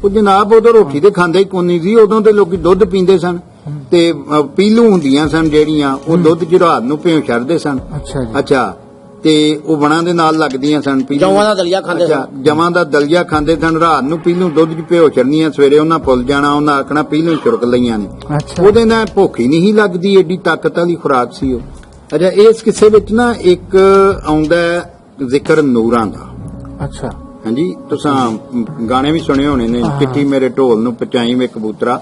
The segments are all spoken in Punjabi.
ਉਹ ਜਨਾਬ ਉਦੋਂ ਰੋਟੀ ਤੇ ਖਾਂਦੇ ਹੀ ਕੋਨੀ ਸੀ। ਉਦੋਂ ਤੇ ਲੋਕੀ ਦੁੱਧ ਪੀਂਦੇ ਸਨ ਤੇ ਪੀਲੂ ਹੁੰਦੀਆਂ ਸਨ ਜਿਹੜੀਆਂ ਉਹ ਦੁੱਧ ਚ ਰਾਤ ਨੂੰ ਭਿਉਂ ਛੱਡਦੇ ਸਨ। ਅੱਛਾ ਤੇ ਉਹ ਵਣਾਂ ਦੇ ਨਾਲ ਲੱਗਦੀਆਂ ਸਨ। ਜਵਾਂ ਦਾ ਦਲੀਆ ਖਾਂਦੇ ਸਨ। ਜਵਾਂ ਦਾ ਦਲੀਆ ਖਾਂਦੇ ਸਨ। ਰਾਤ ਨੂੰ ਪੀਲੂ ਦੁੱਧ ਚ ਭਿਉਂ ਛੱਡਣੀਆਂ, ਸਵੇਰੇ ਉਹਨਾਂ ਭੁੱਲ ਜਾਣਾ, ਉਹਨਾਂ ਆਖਣਾ ਪੀਲੂ ਛੁਰਕ ਲਈਆਂ ਨੇ। ਉਹਦੇ ਨਾਲ ਭੁੱਖ ਹੀ ਨਹੀਂ ਲੱਗਦੀ, ਏਡੀ ਤਾਕਤ ਵਾਲੀ ਖੁਰਾਕ ਸੀ ਉਹ। ਅੱਛਾ, ਇਸ ਕਿਸੇ ਵਿੱਚ ਨਾ ਇੱਕ ਆਉਂਦਾ ਜ਼ਿਕਰ ਨੂਰਾਂ ਦਾ। ਅੱਛਾ ਹਾਂਜੀ, ਤੁਸੀਂ ਗਾਣੇ ਵੀ ਸੁਣੇ ਹੋਣੇ ਨੇ, ਚਿੱਠੀ ਮੇਰੇ ਢੋਲ ਨੂੰ ਪਹੁੰਚਾਈ ਵੇ ਕਬੂਤਰਾ।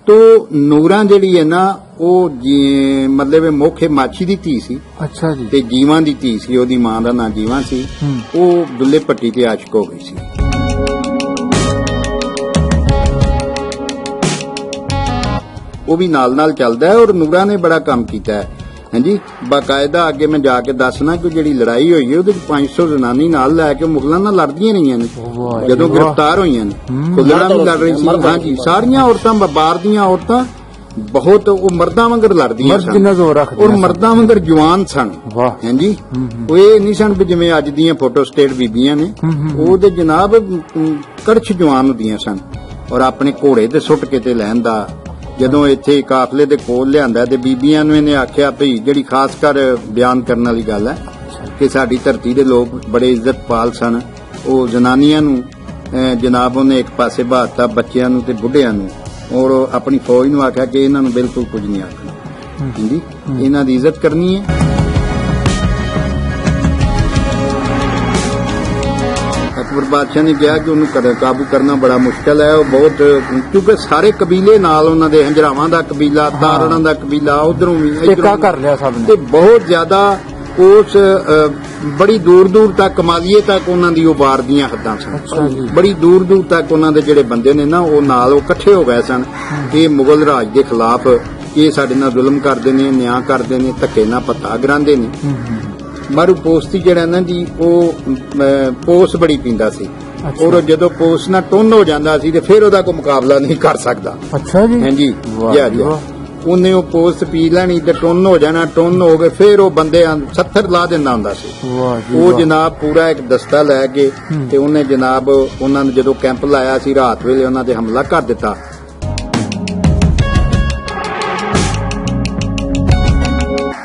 ਤੋ ਨੂਰਾਂ ਜਿਹੜੀ ਹੈ ਨਾ ਉਹ ਮਤਲਬ ਮੋਖੇ ਮਾਛੀ ਦੀ ਧੀ ਸੀ। ਅੱਛਾ ਜੀ। ਤੇ ਜੀਵਾਂ ਦੀ ਧੀ ਸੀ, ਉਹਦੀ ਮਾਂ ਦਾ ਨਾਂ ਜੀਵਾਂ ਸੀ। ਉਹ ਦੁੱਲੇ ਭੱਟੀ ਤੇ ਆਸ਼ਕ ਹੋ ਗਈ ਸੀ। ਉਹ ਵੀ ਨਾਲ ਨਾਲ ਚੱਲਦਾ ਹੈ। ਔਰ ਨੂਰਾਂ ਨੇ ਬੜਾ ਕੰਮ ਕੀਤਾ ਹੈ। ਹਾਂਜੀ, ਬਾਕਾਇਦਾ ਅੱਗੇ ਮੈਂ ਜਾ ਕੇ ਦੱਸਣਾ ਕਿ ਜਿਹੜੀ ਲੜਾਈ ਹੋਈ ਹੈ ਉਹਦੇ ਚ 500 ਜਨਾਨੀ ਨਾਲ ਲੈ ਕੇ ਮੁਗਲਾਂ ਨਾਲ ਲੜਦੀਆਂ ਰਹੀਆਂ ਨੇ ਜਦੋਂ ਗ੍ਰਿਫਤਾਰ ਹੋਈਆਂ ਨੇ। ਖੁੱਲਣਾ ਵੀ ਲੜ ਰਹੀ ਸੀ। ਹਾਂਜੀ, ਸਾਰੀਆਂ ਔਰਤਾਂ ਬਾਰ ਦੀਆਂ ਔਰਤਾਂ ਬਹੁਤ ਉਹ ਮਰਦਾਂ ਵਾਂਗਰ ਲੜਦੀਆਂ ਸਨ ਔਰ ਮਰਦਾਂ ਵਾਂਗਰ ਜਵਾਨ ਸਨ। ਹਾਂਜੀ, ਉਹ ਇਹ ਨਹੀਂ ਸਨ ਵੀ ਜਿਵੇਂ ਅੱਜ ਦੀਆਂ ਫੋਟੋ ਸਟੇਟ ਬੀਬੀਆਂ ਨੇ। ਉਹਦੇ ਜਨਾਬ ਕੜਛ ਜਵਾਨ ਹੁੰਦੀਆਂ ਸਨ। ਔਰ ਆਪਣੇ ਘੋੜੇ ਤੇ ਸੁੱਟ ਕੇ ਤੇ ਲੈਣ ਦਾ ਜਦੋਂ ਇੱਥੇ ਕਾਫਲੇ ਦੇ ਕੋਲ ਲਿਆਂਦਾ ਤੇ ਬੀਬੀਆਂ ਨੂੰ ਇਹਨੇ ਆਖਿਆ ਭਈ ਜਿਹੜੀ ਖਾਸ ਕਰ ਬਿਆਨ ਕਰਨ ਵਾਲੀ ਗੱਲ ਹੈ ਕਿ ਸਾਡੀ ਧਰਤੀ ਦੇ ਲੋਕ ਬੜੇ ਇੱਜ਼ਤਪਾਲ ਸਨ। ਉਹ ਜਨਾਨੀਆਂ ਨੂੰ ਜਨਾਬ ਉਹਨੇ ਇੱਕ ਪਾਸੇ ਬਾਤਾ, ਬੱਚਿਆਂ ਨੂੰ ਤੇ ਬੁੱਢਿਆਂ ਨੂੰ। ਔਰ ਆਪਣੀ ਫੌਜ ਨੂੰ ਆਖਿਆ ਕਿ ਇਹਨਾਂ ਨੂੰ ਬਿਲਕੁਲ ਕੁਝ ਨਹੀਂ ਆਖਣਾ। ਹਾਂਜੀ, ਇਹਨਾਂ ਦੀ ਇੱਜ਼ਤ ਕਰਨੀ ਹੈ। ਅਕਬਰ ਬਾਦਸ਼ਾਹ ਨੇ ਕਿਹਾ ਕਿ ਉਹਨੂੰ ਕਾਬੂ ਕਰਨਾ ਬੜਾ ਮੁਸ਼ਕਲ ਹੈ। ਉਹ ਬਹੁਤ, ਕਿਉਂਕਿ ਸਾਰੇ ਕਬੀਲੇ ਨਾਲ ਉਹਨਾਂ ਦੇ, ਹੰਜਰਾਵਾਂ ਦਾ ਕਬੀਲਾ, ਤਾਰੜਾਂ ਦਾ ਕਬੀਲਾ, ਉਧਰੋਂ ਵੀ ਟੇਕਾ ਕਰ ਲਿਆ ਸਭ ਨੇ। ਤੇ ਬਹੁਤ ਜ਼ਿਆਦਾ ਉਸ ਬੜੀ ਦੂਰ ਦੂਰ ਤੱਕ ਕਮਾਲੀਏ ਤੱਕ ਉਹਨਾਂ ਦੀ ਉਹ ਵਾਰ ਦੀਆਂ ਹੱਦਾਂ ਸਨ। ਬੜੀ ਦੂਰ ਦੂਰ ਤੱਕ ਉਹਨਾਂ ਦੇ ਜਿਹੜੇ ਬੰਦੇ ਨੇ ਨਾ ਉਹ ਨਾਲ ਉਹ ਇਕੱਠੇ ਹੋ ਗਏ ਸਨ ਕਿ ਮੁਗਲ ਰਾਜ ਦੇ ਖਿਲਾਫ ਇਹ ਸਾਡੇ ਨਾਲ ਜ਼ੁਲਮ ਕਰਦੇ ਨੇ, ਨਿਆਂ ਕਰਦੇ ਨੇ, ਧੱਕੇ ਨਾਲ ਪੱਤਾ ਗਰਾਂਦੇ ਨੇ। ਮਾਰੂ ਪੋਸਤੀ ਜਿਹੜਾ ਨਾ ਜੀ ਉਹ ਪੋਸ ਬੜੀ ਪੀਂਦਾ ਸੀ। ਔਰ ਜਦੋਂ ਪੋਸ ਨਾਲ ਟੁੰਨ ਹੋ ਜਾਂਦਾ ਸੀ ਤੇ ਫਿਰ ਉਹਦਾ ਕੋਈ ਮੁਕਾਬਲਾ ਨਹੀਂ ਕਰ ਸਕਦਾ। ਅੱਛਾ ਜੀ। ਹਾਂਜੀ, ਉਹਨੇ ਉਹ ਪੋਸ ਪੀ ਲੈਣੀ ਤੇ ਟੁੰਨ ਹੋ ਜਾਣਾ। ਟੁੰਨ ਹੋ ਕੇ ਫਿਰ ਉਹ ਬੰਦੇ 70 ਲਾ ਦਿੰਦਾ ਹੁੰਦਾ ਸੀ। ਉਹ ਜਨਾਬ ਪੂਰਾ ਇੱਕ ਦਸਤਾ ਲੈ ਕੇ ਤੇ ਉਹਨੇ ਜਨਾਬ ਉਹਨਾਂ ਨੇ ਜਦੋਂ ਕੈਂਪ ਲਾਇਆ ਸੀ ਰਾਤ ਵੇਲੇ ਉਹਨਾਂ ਤੇ ਹਮਲਾ ਕਰ ਦਿੱਤਾ।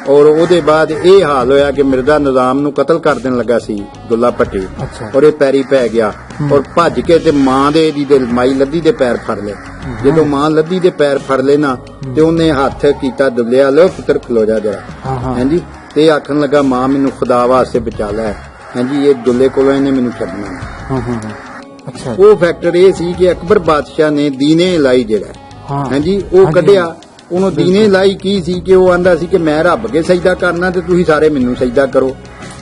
ਔਰ ਉਹਦੇ ਬਾਅਦ ਇਹ ਹਾਲ ਹੋਇਆ ਕਿ ਮਿਰਜ਼ਾ ਨਿਜ਼ਾਮ ਨੂੰ ਕਤਲ ਕਰ ਦੇਣ ਲੱਗਾ ਸੀ ਦੁੱਲਾ ਭੱਟੀ। ਔਰ ਇਹ ਪੈਰੀ ਪੈ ਗਿਆ ਔਰ ਭੱਜ ਕੇ ਤੇ ਮਾਂ ਦੇ ਦੀ ਮਾਈ ਲੱਦੀ ਦੇ ਪੈਰ ਫੜ ਲਏ। ਜਦੋਂ ਮਾਂ ਲੱਦੀ ਦੇ ਪੈਰ ਫੜ ਲਏ ਨਾ ਤੇ ਉਹਨੇ ਹੱਥ ਕੀਤਾ ਦੁੱਲਿਆ, ਲੋ ਪੁੱਤਰ ਖਲੋ ਜਾ ਜਰਾ। ਹਾਂਜੀ, ਤੇ ਆਖਣ ਲੱਗਾ ਮਾਂ ਮੈਨੂੰ ਖੁਦਾ ਵਾਸਤੇ ਬਚਾ ਲੈ। ਹਾਂਜੀ, ਇਹ ਦੁੱਲੇ ਕੋਲੋਂ ਇਹਨੇ ਮੈਨੂੰ ਛੱਡਣਾ। ਉਹ ਫੈਕਟਰ ਇਹ ਸੀ ਕਿ ਅਕਬਰ ਬਾਦਸ਼ਾਹ ਨੇ ਦੀਨੇ ਇਲਾਈ ਜਿਹੜਾ ਹਾਂਜੀ ਉਹ ਕੱਢਿਆ। ਉਹਨੂੰ ਦੀਨੇ ਲਾਈ ਕੀ ਸੀ ਕਿ ਉਹ ਆਂਦਾ ਸੀ ਕਿ ਮੈਂ ਰੱਬ ਕੇ ਸਜਦਾ ਕਰਨਾ ਤੇ ਤੁਸੀਂ ਸਾਰੇ ਮੈਨੂੰ ਸਜਦਾ ਕਰੋ।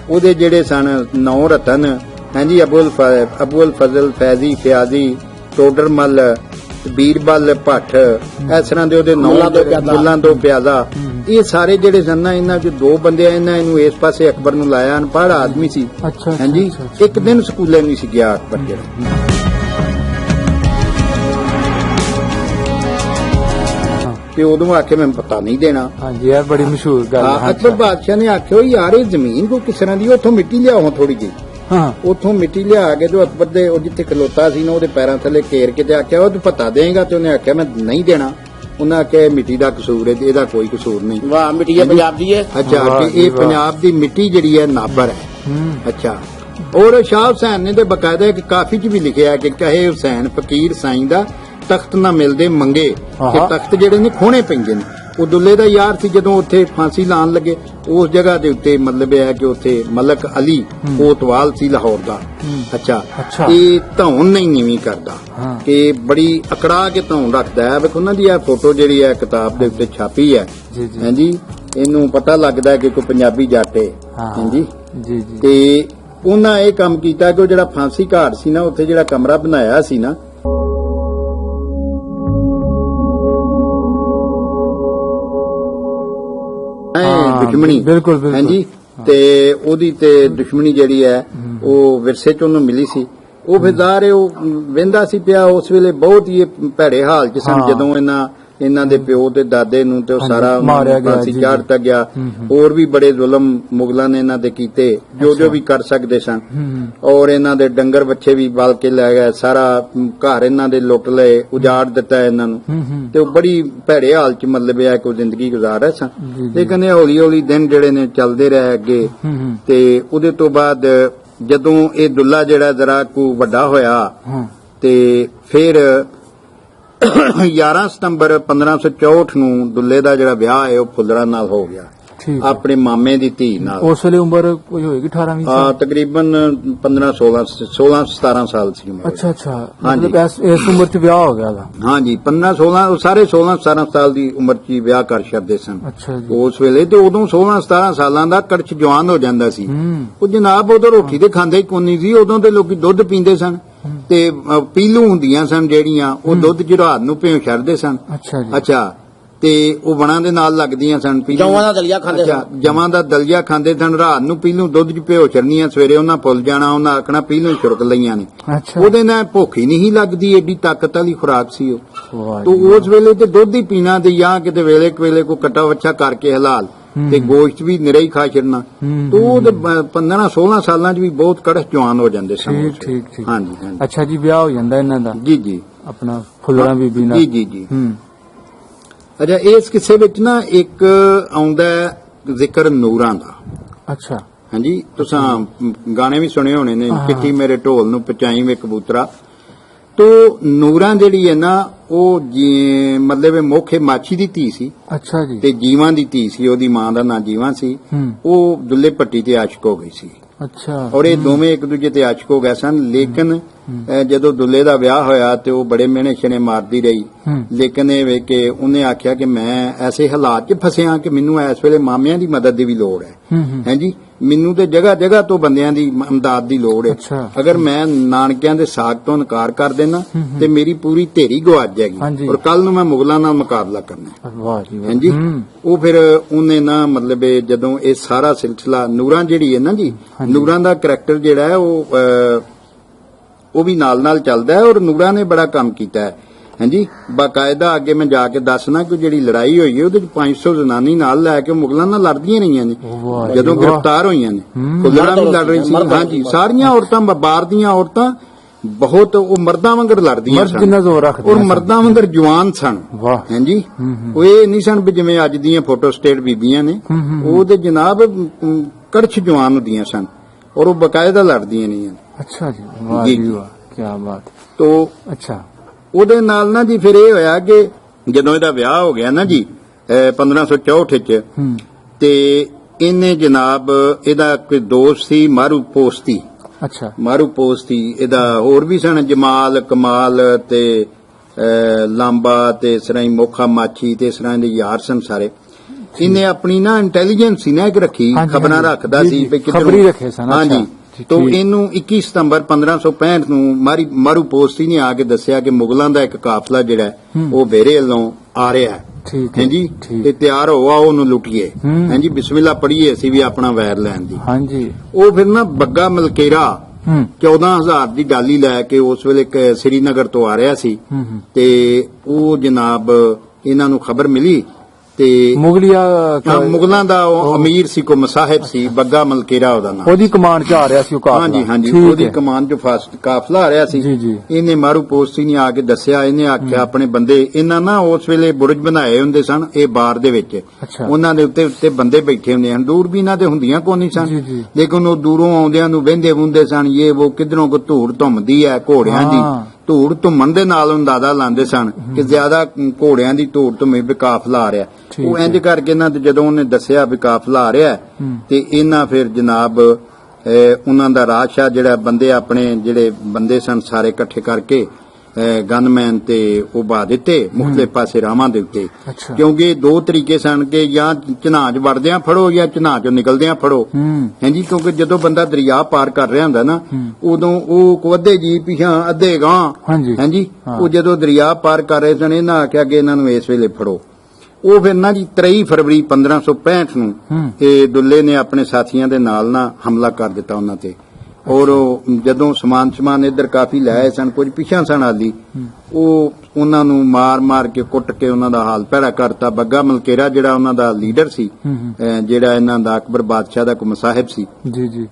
ਉਹਦੇ ਜਿਹੜੇ ਸਨ 9 ਰਤਨ, ਹਾਂਜੀ, ਅਬੁਲ ਫਜ਼ਲ, ਫੈਜ਼ੀ, ਫਿਆਜ਼ੀ, ਟੋਡਰਮਲ, ਬੀਰਬਲ ਭੱਠ, ਇਸ ਤਰ੍ਹਾਂ ਦੇ ਉਹਦੇ 9 ਮੁੱਲਾਂ ਤੋਂ ਪਿਆਜ਼ਾ, ਇਹ ਸਾਰੇ ਜਿਹੜੇ ਸਨ ਨਾ ਇਹਨਾਂ ਚ 2 ਬੰਦੇ ਇਹਨੂੰ ਇਸ ਪਾਸੇ ਅਕਬਰ ਨੂੰ ਲਾਇਆ। ਅਨਪੜ੍ਹ ਆਦਮੀ ਸੀ। ਹਾਂਜੀ, ਇੱਕ ਦਿਨ ਸਕੂਲੇ ਨਹੀਂ ਸੀ ਗਿਆ ਅਕਬਰ ਜਿਹੜਾ। ਤੇ ਉਦੋਂ ਆਖਿਆ ਮੈਂ ਪਤਾ ਨਹੀਂ ਦੇਣਾ। ਹਾਂਜੀ, ਇਹ ਬੜੀ ਮਸ਼ਹੂਰ ਗੱਲ ਹੈ। ਅਕਬਰ ਬਾਦਸ਼ਾਹ ਨੇ ਆਖਿਆ ਯਾਰ ਇਹ ਜ਼ਮੀਨ ਕੋ ਕਿਸ ਤਰ੍ਹਾਂ ਦੀ, ਉੱਥੋਂ ਮਿੱਟੀ ਲਿਆਓ ਥੋੜੀ ਜਿਹੀ। ਉੱਥੋਂ ਮਿੱਟੀ ਲਿਆ ਕੇ ਜੋ ਅਕਬਰ ਦੇ ਉਹ ਜਿੱਥੇ ਖਲੋਤਾ ਸੀ ਨਾ ਉਹਦੇ ਪੈਰਾਂ ਥੱਲੇ ਘੇਰ ਕੇ ਤੇ ਆਖਿਆ ਉਹ ਤੂੰ ਪਤਾ ਦੇਗਾ। ਤੇ ਉਹਨੇ ਆਖਿਆ ਮੈਂ ਨਹੀਂ ਦੇਣਾ। ਉਹਨਾਂ ਆਖਿਆ ਮਿੱਟੀ ਦਾ ਕਸੂਰ ਹੈ, ਇਹਦਾ ਕੋਈ ਕਸੂਰ ਨਹੀਂ। ਵਾਹ, ਮਿੱਟੀ ਪੰਜਾਬ ਦੀ ਹੈ। ਅੱਛਾ, ਇਹ ਪੰਜਾਬ ਦੀ ਮਿੱਟੀ ਜਿਹੜੀ ਹੈ ਨਾਬਰ ਹੈ। ਅੱਛਾ, ਔਰ ਸ਼ਾਹ ਹੁਸੈਨ ਨੇ ਤੇ ਬਕਾਇਦਾ ਇੱਕ ਕਾਫੀ ਚ ਵੀ ਲਿਖਿਆ ਕਿ ਕਹੇ ਹੁਸੈਨ ਫਕੀਰ ਸਾਈਂ ਦਾ ਤਖਤ ਨਾ ਮਿਲਦੇ ਮੰਗੇ ਕਿ ਤਖਤ ਜਿਹੜੇ ਨੇ ਖੋਣੇ ਪੈਂਦੇ ਨੇ। ਉਹ ਦੁੱਲੇ ਦਾ ਯਾਰ ਸੀ। ਜਦੋਂ ਉੱਥੇ ਫਾਂਸੀ ਲਾਉਣ ਲੱਗੇ ਉਸ ਜਗ੍ਹਾ ਦੇ ਉੱਤੇ ਮਤਲਬ ਇਹ ਹੈ ਕਿ ਉੱਥੇ ਮਲਕ ਅਲੀ ਕੋਤਵਾਲ ਸੀ ਲਾਹੌਰ ਦਾ। ਅੱਛਾ, ਇਹ ਧੌਣ ਨਹੀਂ ਨੀਵੀਂ ਕਰਦਾ ਕਿ ਬੜੀ ਅਕੜਾ ਕੇ ਧੌਣ ਰੱਖਦਾ ਹੈ। ਉਹਨਾਂ ਦੀ ਇਹ ਫੋਟੋ ਜਿਹੜੀ ਹੈ ਕਿਤਾਬ ਦੇ ਉੱਤੇ ਛਾਪੀ ਹੈ। ਹਾਂਜੀ, ਇਹਨੂੰ ਪਤਾ ਲੱਗਦਾ ਕਿ ਕੋਈ ਪੰਜਾਬੀ ਜੱਟ ਹੈ। ਹਾਂਜੀ, ਤੇ ਉਹਨਾਂ ਇਹ ਕੰਮ ਕੀਤਾ ਕਿ ਉਹ ਜਿਹੜਾ ਫਾਂਸੀ ਘਾਟ ਸੀ ਨਾ ਉੱਥੇ ਜਿਹੜਾ ਕਮਰਾ ਬਣਾਇਆ ਸੀ ਨਾ ਦੁਸ਼ਮਣੀ, ਬਿਲਕੁਲ ਹਾਂਜੀ, ਤੇ ਉਹਦੀ ਤੇ ਦੁਸ਼ਮਣੀ ਜਿਹੜੀ ਹੈ ਉਹ ਵਿਰਸੇ ਚ ਉਹਨੂੰ ਮਿਲੀ ਸੀ। ਉਹ ਫਿਰਦਾਰ ਉਹ ਵਹਿੰਦਾ ਸੀ ਪਿਆ ਉਸ ਵੇਲੇ ਬਹੁਤ ਹੀ ਭੈੜੇ ਹਾਲ ਚ ਸਨ ਜਦੋਂ ਇਹਨਾਂ ਇਹਨਾਂ ਦੇ ਪਿਓ ਤੇ ਦਾਦੇ ਨੂੰ ਤੇ ਉਹ ਹਾਂਜੀ, ਸਾਰਾ ਮਾਰਿਆ ਗਿਆ, ਫਾਂਸੀ ਜੀ, ਚਾੜ ਦਿੱਤਾ ਗਿਆ। ਹੋਰ ਵੀ ਬੜੇ ਜ਼ੁਲਮ ਮੁਗਲਾਂ ਨੇ ਇਹਨਾਂ ਦੇ ਕੀਤੇ, ਜੋ ਵੀ ਕਰ ਸਕਦੇ ਸਨ। ਔਰ ਇਹਨਾਂ ਦੇ ਡੰਗਰ ਬੱਚੇ ਵੀ ਬਾਲ ਕੇ ਲੈ ਗਏ, ਸਾਰਾ ਘਰ ਇਹਨਾਂ ਦੇ ਲੁੱਟ ਲਏ, ਉਜਾੜ ਦਿੱਤਾ ਇਹਨਾਂ ਨੂੰ। ਤੇ ਉਹ ਬੜੀ ਭੈੜੇ ਹਾਲ ਚ ਮਤਲਬ ਇਹ ਕੋਈ ਜ਼ਿੰਦਗੀ ਗੁਜ਼ਾਰ ਰਹੇ ਸਨ। ਲੇਕਿਨ ਇਹ ਹੌਲੀ ਹੌਲੀ ਦਿਨ ਜਿਹੜੇ ਨੇ ਚੱਲਦੇ ਰਹੇ ਅੱਗੇ। ਤੇ ਉਹਦੇ ਤੋਂ ਬਾਅਦ ਜਦੋਂ ਇਹ ਦੁੱਲਾ ਜਿਹੜਾ ਜ਼ਰਾ ਕੋ ਵੱਡਾ ਹੋਇਆ ਤੇ ਫਿਰ 11 ਸਤੰਬਰ 1564 ਨੂੰ ਦੁੱਲੇ ਦਾ ਜਿਹੜਾ ਵਿਆਹ ਹੈ ਉਹ ਫੁੱਲਰਾਂ ਨਾਲ ਹੋ ਗਿਆ, ਠੀਕ ਹੈ। ਆਪਣੇ ਮਾਮੇ ਦੀ ਧੀ ਨਾਲ। ਉਸ ਵੇਲੇ ਉਮਰ ਕੋਈ ਹੋਏਗੀ 18-20 ਸਾਲ? ਤਕਰੀਬਨ 16-17 ਸਾਲ ਸੀ ਉਮਰ। ਅੱਛਾ ਅੱਛਾ, ਹਾਂਜੀ। ਮਤਲਬ ਇਸ ਉਮਰ 'ਚ ਵਿਆਹ ਹੋ ਗਿਆ ਦਾ? ਹਾਂਜੀ, 15-16 ਸਾਰੇ 16-17 ਸਾਲ ਦੀ ਉਮਰ 'ਚ ਹੀ ਵਿਆਹ ਕਰ ਛੱਡਦੇ ਸਨ ਅੱਛਾ ਜੀ। ਉਸ ਵੇਲੇ। ਤੇ ਉਦੋਂ 16-17 ਸਾਲਾਂ ਦਾ ਕੜਛ ਜਵਾਨ ਹੋ ਜਾਂਦਾ ਸੀ। ਉਹ ਜਨਾਬ ਉਦੋਂ ਰੋਟੀ ਤੇ ਖਾਂਦੇ ਹੀ ਕੋਨੀ ਸੀ। ਉਦੋਂ ਤੇ ਲੋਕੀ ਦੁੱਧ ਪੀਂਦੇ ਸਨ ਤੇ ਪੀਲੂ ਹੁੰਦੀਆਂ ਸਨ ਜਿਹੜੀਆਂ, ਉਹ ਦੁੱਧ ਚ ਰਾਤ ਨੂੰ ਭਿਉਂ ਛੱਡਦੇ ਸਨ। ਅੱਛਾ ਜੀ। ਅੱਛਾ, ਤੇ ਉਹ ਵਣਾਂ ਦੇ ਨਾਲ ਲੱਗਦੀਆਂ ਸਨ। ਜਵਾਂ ਦਾ ਦਲੀਆ ਖਾਂਦੇ ਅੱਛਾ, ਜਵਾਂ ਦਾ ਦਲੀਆ ਖਾਂਦੇ ਸਨ। ਰਾਤ ਨੂੰ ਪੀਲੂ ਦੁੱਧ ਚ ਭਿਉ ਛੱਡਣੀਆਂ, ਸਵੇਰੇ ਉਹਨਾਂ ਭੁੱਲ ਜਾਣਾ, ਉਹਨਾਂ ਆਖਣਾ ਪੀਲੂ ਛੁਰਕ ਲਈਆਂ ਨੇ। ਅੱਛਾ। ਉਹਦੇ ਨਾਲ ਭੁੱਖ ਹੀ ਨਹੀਂ ਲੱਗਦੀ, ਏਡੀ ਤਾਕਤ ਵਾਲੀ ਖੁਰਾਕ ਸੀ ਉਹ। ਵਾਹ ਤੋ ਜੀ। ਉਸ ਵੇਲੇ ਤੇ ਦੁੱਧ ਹੀ ਪੀਣਾ ਤੇ ਜਾਂ ਕਿਤੇ ਵੇਲੇ ਕਵੇਲੇ ਕੋ ਕਟਾ ਵੱਛਾ ਕਰਕੇ ਹਲਾਲ ਤੇ ਗੋਸ਼ਤ ਵੀ ਨਿਰਾ ਹੀ ਖਾ ਛੱਡਣਾ। ਤੋ ਉਹ 15-16 ਸਾਲਾਂ ਚ ਵੀ ਬਹੁਤ ਕੜਛ ਜਵਾਨ ਹੋ ਜਾਂਦੇ ਸਨ। ਠੀਕ ਠੀਕ ਠੀਕ। ਹਾਂਜੀ ਹਾਂਜੀ। ਅੱਛਾ ਜੀ, ਵਿਆਹ ਹੋ ਜਾਂਦਾ ਇਹਨਾਂ ਦਾ ਜੀ ਜੀ ਆਪਣਾ ਫੁੱਲਰਾਂ ਬੀਬੀ ਨਾਲ? ਜੀ ਜੀ ਜੀ। ਅੱਛਾ, ਇਸ ਕਿੱਸੇ ਵਿੱਚ ਨਾ ਇੱਕ ਆਉਂਦਾ ਜ਼ਿਕਰ ਨੂਰਾਂ ਦਾ। ਅੱਛਾ। ਹਾਂਜੀ, ਤੁਸੀਂ ਗਾਣੇ ਵੀ ਸੁਣੇ ਹੋਣੇ ਨੇ, ਚਿੱਠੀ ਮੇਰੇ ਢੋਲ ਨੂੰ ਪਚਾਈ ਵੇ ਕਬੂਤਰਾ। ਤੋ ਨੂਰਾਂ ਜਿਹੜੀ ਹੈ ਨਾ, ਉਹ ਮਤਲਬ ਮੋਖੇ ਮਾਛੀ ਦੀ ਧੀ ਸੀ। ਅੱਛਾ ਜੀ। ਤੇ ਜੀਵਾਂ ਦੀ ਧੀ ਸੀ, ਉਹਦੀ ਮਾਂ ਦਾ ਨਾਂ ਜੀਵਾਂ ਸੀ। ਉਹ ਦੁੱਲੇ ਭੱਟੀ ਤੇ ਆਸ਼ਕ ਹੋ ਗਈ ਸੀ। ਅੱਛਾ। ਔਰ ਇਹ ਦੋਵੇਂ ਇੱਕ ਦੂਜੇ ਤੇ ਆਸ਼ਕ ਹੋ ਗਏ ਸਨ। ਲੇਕਿਨ ਜਦੋਂ ਦੁੱਲੇ ਦਾ ਵਿਆਹ ਹੋਇਆ ਤੇ ਉਹ ਬੜੇ ਮਿਹਣੇ ਛਣੇ ਮਾਰਦੀ ਰਹੀ। ਲੇਕਿਨ ਇਹ ਵੇ ਕਿ ਉਹਨੇ ਆਖਿਆ ਕਿ ਮੈਂ ਐਸੇ ਹਾਲਾਤ 'ਚ ਫਸਿਆ ਕਿ ਮੈਨੂੰ ਇਸ ਵੇਲੇ ਮਾਮਿਆਂ ਦੀ ਮਦਦ ਦੀ ਵੀ ਲੋੜ ਹੈ। ਹਾਂਜੀ, ਮੈਨੂੰ ਤੇ ਜਗ੍ਹਾ ਜਗ੍ਹਾ ਤੋਂ ਬੰਦਿਆਂ ਦੀ ਇਮਦਾਦ ਦੀ ਲੋੜ ਹੈ। ਅਗਰ ਮੈਂ ਨਾਨਕਿਆਂ ਦੇ ਸਾਕ ਤੋਂ ਇਨਕਾਰ ਕਰ ਦੇਣਾ ਤੇ ਮੇਰੀ ਪੂਰੀ ਢੇਰੀ ਗਵਾਚ ਜਾਏਗੀ, ਔਰ ਕੱਲ ਨੂੰ ਮੈਂ ਮੁਗਲਾਂ ਨਾਲ ਮੁਕਾਬਲਾ ਕਰਨਾ। ਵਾਹ ਜੀ ਵਾਹ। ਹਾਂਜੀ, ਉਹ ਫਿਰ ਉਹਨੇ ਨਾ ਮਤਲਬ ਜਦੋਂ ਇਹ ਸਾਰਾ ਸਿਲਸਿਲਾ ਨੂਰਾਂ ਜਿਹੜੀ ਹੈ ਨਾ ਜੀ, ਨੂਰਾਂ ਦਾ ਕਰੈਕਟਰ ਜਿਹੜਾ ਹੈ ਉਹ ਵੀ ਨਾਲ ਨਾਲ ਚੱਲਦਾ ਹੈ। ਔਰ ਨੂਰਾਂ ਨੇ ਬੜਾ ਕੰਮ ਕੀਤਾ ਹੈ। ਹਾਂਜੀ, ਬਾਕਾਇਦਾ ਅੱਗੇ ਮੈਂ ਜਾ ਕੇ ਦੱਸਣਾ ਕਿ ਜਿਹੜੀ ਲੜਾਈ ਹੋਈ ਹੈ ਉਹਦੇ ਚ 500 ਜ਼ਨਾਨੀ ਨਾਲ ਲੈ ਕੇ ਮੁਗਲਾਂ ਨਾਲ ਲੜਦੀਆਂ ਰਹੀਆਂ ਨੇ। ਜਦੋਂ ਗ੍ਰਿਫਤਾਰ ਹੋਈਆਂ ਨੇ, ਫੁੱਲਰਾਂ ਵੀ ਲੜ ਰਹੀ ਸੀ। ਹਾਂਜੀ, ਸਾਰੀਆਂ ਔਰਤਾਂ, ਬਾਹਰ ਦੀਆਂ ਔਰਤਾਂ ਬਹੁਤ, ਉਹ ਮਰਦਾਂ ਵਾਂਗਰ ਲੜਦੀਆਂ ਸਨ। ਕਿੰਨਾ ਜ਼ੋਰ ਰੱਖਦੇ ਔਰ ਮਰਦਾਂ ਵਾਂਗਰ ਜਵਾਨ ਸਨ। ਹਾਂਜੀ, ਉਹ ਇਹ ਨਹੀਂ ਸਨ ਵੀ ਜਿਵੇਂ ਅੱਜ ਦੀਆਂ ਫੋਟੋ ਸਟੇਟ ਬੀਬੀਆਂ ਨੇ। ਉਹ ਤੇ ਜਨਾਬ ਕੜਛ ਜਵਾਨ ਹੁੰਦੀਆਂ ਸਨ ਔਰ ਉਹ ਬਕਾਇਦਾ ਲੜਦੀਆਂ ਨਹੀਂ। ਅੱਛਾ ਜੀ, ਵਾਹ ਜੀ ਵਾਹ, ਕੀ ਬਾਤ। ਤੋ ਅੱਛਾ, ਉਹਦੇ ਨਾਲ ਨਾ ਜੀ ਫਿਰ ਇਹ ਹੋਇਆ ਕਿ ਜਦੋਂ ਇਹਦਾ ਵਿਆਹ ਹੋ ਗਿਆ ਨਾ ਜੀ 1564 ਚ, ਤੇ ਇਹਨੇ ਜਨਾਬ ਇਹਦਾ ਕੋਈ ਦੋਸਤ ਸੀ ਮਾਰੂ ਪੋਸਤੀ। ਅੱਛਾ। ਮਾਰੂ ਪੋਸਤੀ, ਇਹਦਾ ਹੋਰ ਵੀ ਸਨ, ਜਮਾਲ, ਕਮਾਲ ਤੇ ਲਾਂਬਾ ਤੇ ਇਸ ਤਰ੍ਹਾਂ ਹੀ ਮੋਖਾ ਮਾਛੀ ਤੇ ਇਸ ਤਰ੍ਹਾਂ ਦੇ ਯਾਰ ਸਨ ਸਾਰੇ। ਇਹਨੇ ਆਪਣੀ ਨਾ ਇੰਟੈਲੀਜੈਂਸ ਸੀ ਨਾ ਇੱਕ ਰੱਖੀ, ਖਬਰਾਂ ਰੱਖਦਾ ਸੀ ਵੀ ਖਬਰੀ ਰੱਖੇ ਸਨ। ਹਾਂਜੀ, ਤੋ ਇਹਨੂੰ 21 ਸਤੰਬਰ 1565 ਨੂੰ ਮਾਰੂ ਪੋਸਤੀ ਨੇ ਆ ਕੇ ਦੱਸਿਆ ਕਿ ਮੁਗਲਾਂ ਦਾ ਇੱਕ ਕਾਫਲਾ ਜਿਹੜਾ ਉਹ ਬੇਰੇ ਵੱਲੋਂ ਆ ਰਿਹਾ ਹੈ। ਹਾਂਜੀ, ਤੇ ਤਿਆਰ ਹੋ ਆ ਉਹਨੂੰ ਲੁੱਟੀਏ। ਹਾਂਜੀ, ਬਿਸਮਿਲ੍ਲਾ ਪੜੀਏ ਅਸੀਂ ਵੀ ਆਪਣਾ ਵੈਰ ਲੈਣ ਦੀ। ਹਾਂਜੀ, ਉਹ ਫਿਰ ਨਾ ਬੱਗਾ ਮਲਕੇਰਾ 14,000 ਦੀ ਡਾਲੀ ਲੈ ਕੇ ਉਸ ਵੇਲੇ ਸ੍ਰੀਨਗਰ ਤੋਂ ਆ ਰਿਹਾ ਸੀ। ਤੇ ਉਹ ਜਨਾਬ ਇਹਨਾਂ ਨੂੰ ਖਬਰ ਮਿਲੀ ਤੇ ਮੁਗਲਾਂ ਦਾ ਉਹ ਅਮੀਰ ਸੀ, ਕੋ ਮਸਾਹਿਬ ਸੀ, ਬੱਗਾ ਮਲਕੇਰਾ ਉਹਦਾ ਨਾਮ, ਉਹਦੀ ਕਮਾਨ ਚ ਆ ਰਿਹਾ ਸੀ ਉਹ ਕਾਫਲਾ। ਹਾਂਜੀ ਹਾਂਜੀ, ਉਹਦੀ ਕਮਾਨ ਚ ਕਾਫਲਾ ਆ ਰਿਹਾ ਸੀ। ਇਹਨੇ ਮਾਰੂ ਪੋਸਤੀ ਨੇ ਆ ਕੇ ਦੱਸਿਆ। ਇਹਨੇ ਆਖਿਆ ਆਪਣੇ ਬੰਦੇ, ਇਹਨਾਂ ਨਾ ਉਸ ਵੇਲੇ ਬੁਰਜ ਬਣਾਏ ਹੁੰਦੇ ਸਨ ਇਹ ਬਾਰ ਦੇ ਵਿੱਚ, ਉਹਨਾਂ ਦੇ ਉੱਤੇ ਬੰਦੇ ਬੈਠੇ ਹੁੰਦੇ ਹਨ। ਦੂਰਬੀਨਾਂ ਤੇ ਹੁੰਦੀਆਂ ਕੋਈ ਨਹੀਂ ਸਨ, ਲੇਕਿਨ ਉਹ ਦੂਰੋਂ ਆਉਂਦਿਆਂ ਨੂੰ ਵਹਿੰਦੇ ਵੁੰਦੇ ਸਨ। ਇਹ ਉਹ ਕਿਧਰੋਂ ਕੋ ਧੂੜ ਧੁੰਮਦੀ ਹੈ ਘੋੜਿਆਂ ਦੀ, ਧੂੜ ਧੁੰਮਣ ਦੇ ਨਾਲ ਅੰਦਾਜ਼ਾ ਲਾਉਂਦੇ ਸਨ ਕਿ ਜ਼ਿਆਦਾ ਘੋੜਿਆਂ ਦੀ ਧੂੜ ਧੁੰਮੀ ਵੀ ਕਾਫਲਾ ਆ ਰਿਹਾ। ਉਹ ਇੰਜ ਕਰਕੇ ਨਾ ਜਦੋਂ ਉਹਨੇ ਦੱਸਿਆ ਵੀ ਕਾਫਲਾ ਆ ਰਿਹਾ ਤੇ ਇਹਨਾਂ ਫਿਰ ਜਨਾਬ ਉਹਨਾਂ ਦਾ ਰਾਜਸ਼ਾਹ ਜਿਹੜਾ ਬੰਦੇ ਆਪਣੇ ਜਿਹੜੇ ਬੰਦੇ ਸਨ ਸਾਰੇ ਇਕੱਠੇ ਕਰਕੇ ਗਨਮੈਨ ਤੇ ਉਹ ਬਾ ਦਿੱਤੇ ਮੁਖਤਲਿਫ ਪਾਸੇ ਰਾਵਾਂ ਦੇ ਉੱਤੇ। ਕਿਉਂਕਿ ਦੋ ਤਰੀਕੇ ਸਨ ਕਿ ਜਾਂ ਚਨਾਜ ਵੜਦਿਆਂ ਫੜੋ ਜਾਂ ਚਨਾਜ ਚੋਂ ਨਿਕਲਦਿਆਂ ਫੜੋ। ਹਾਂਜੀ, ਕਿਉਂਕਿ ਜਦੋਂ ਬੰਦਾ ਦਰਿਆ ਪਾਰ ਕਰ ਰਿਹਾ ਹੁੰਦਾ ਨਾ ਉਦੋਂ ਉਹ ਅੱਧੇ ਜੀ ਪਿਛਾਂ ਅੱਧੇ ਗਾਂ। ਹਾਂਜੀ, ਉਹ ਜਦੋਂ ਦਰਿਆ ਪਾਰ ਕਰ ਰਹੇ ਸਨ ਇਹਨਾਂ ਆਖਿਆ ਕਿ ਇਹਨਾਂ ਨੂੰ ਇਸ ਵੇਲੇ ਫੜੋ। ਉਹ ਫਿਰ ਨਾ ਜੀ 23 ਫਰਵਰੀ 1565 ਨੂੰ ਇਹ ਦੁੱਲੇ ਨੇ ਆਪਣੇ ਸਾਥੀਆਂ ਦੇ ਨਾਲ ਨਾ ਹਮਲਾ ਕਰ ਦਿੱਤਾ ਉਹਨਾਂ ਤੇ। ਔਰ ਉਹ ਜਦੋਂ ਸਮਾਨ ਇੱਧਰ ਕਾਫੀ ਲੈ ਆਏ ਸਨ, ਕੁਝ ਪਿਛਾਂ ਸਨ ਆਲੀ, ਉਹ ਉਹਨਾਂ ਨੂੰ ਮਾਰ ਕੇ ਕੁੱਟ ਕੇ ਉਹਨਾਂ ਦਾ ਹਾਲ ਭੈੜਾ ਕਰਤਾ। ਬੱਗਾ ਮਲਕੇਰਾ ਜਿਹੜਾ ਉਹਨਾਂ ਦਾ ਲੀਡਰ ਸੀ, ਜਿਹੜਾ ਇਹਨਾਂ ਦਾ ਅਕਬਰ ਬਾਦਸ਼ਾਹ ਦਾ ਕੋ ਮਸਾਹਿਬ ਸੀ, ਜੀ ਜੀ,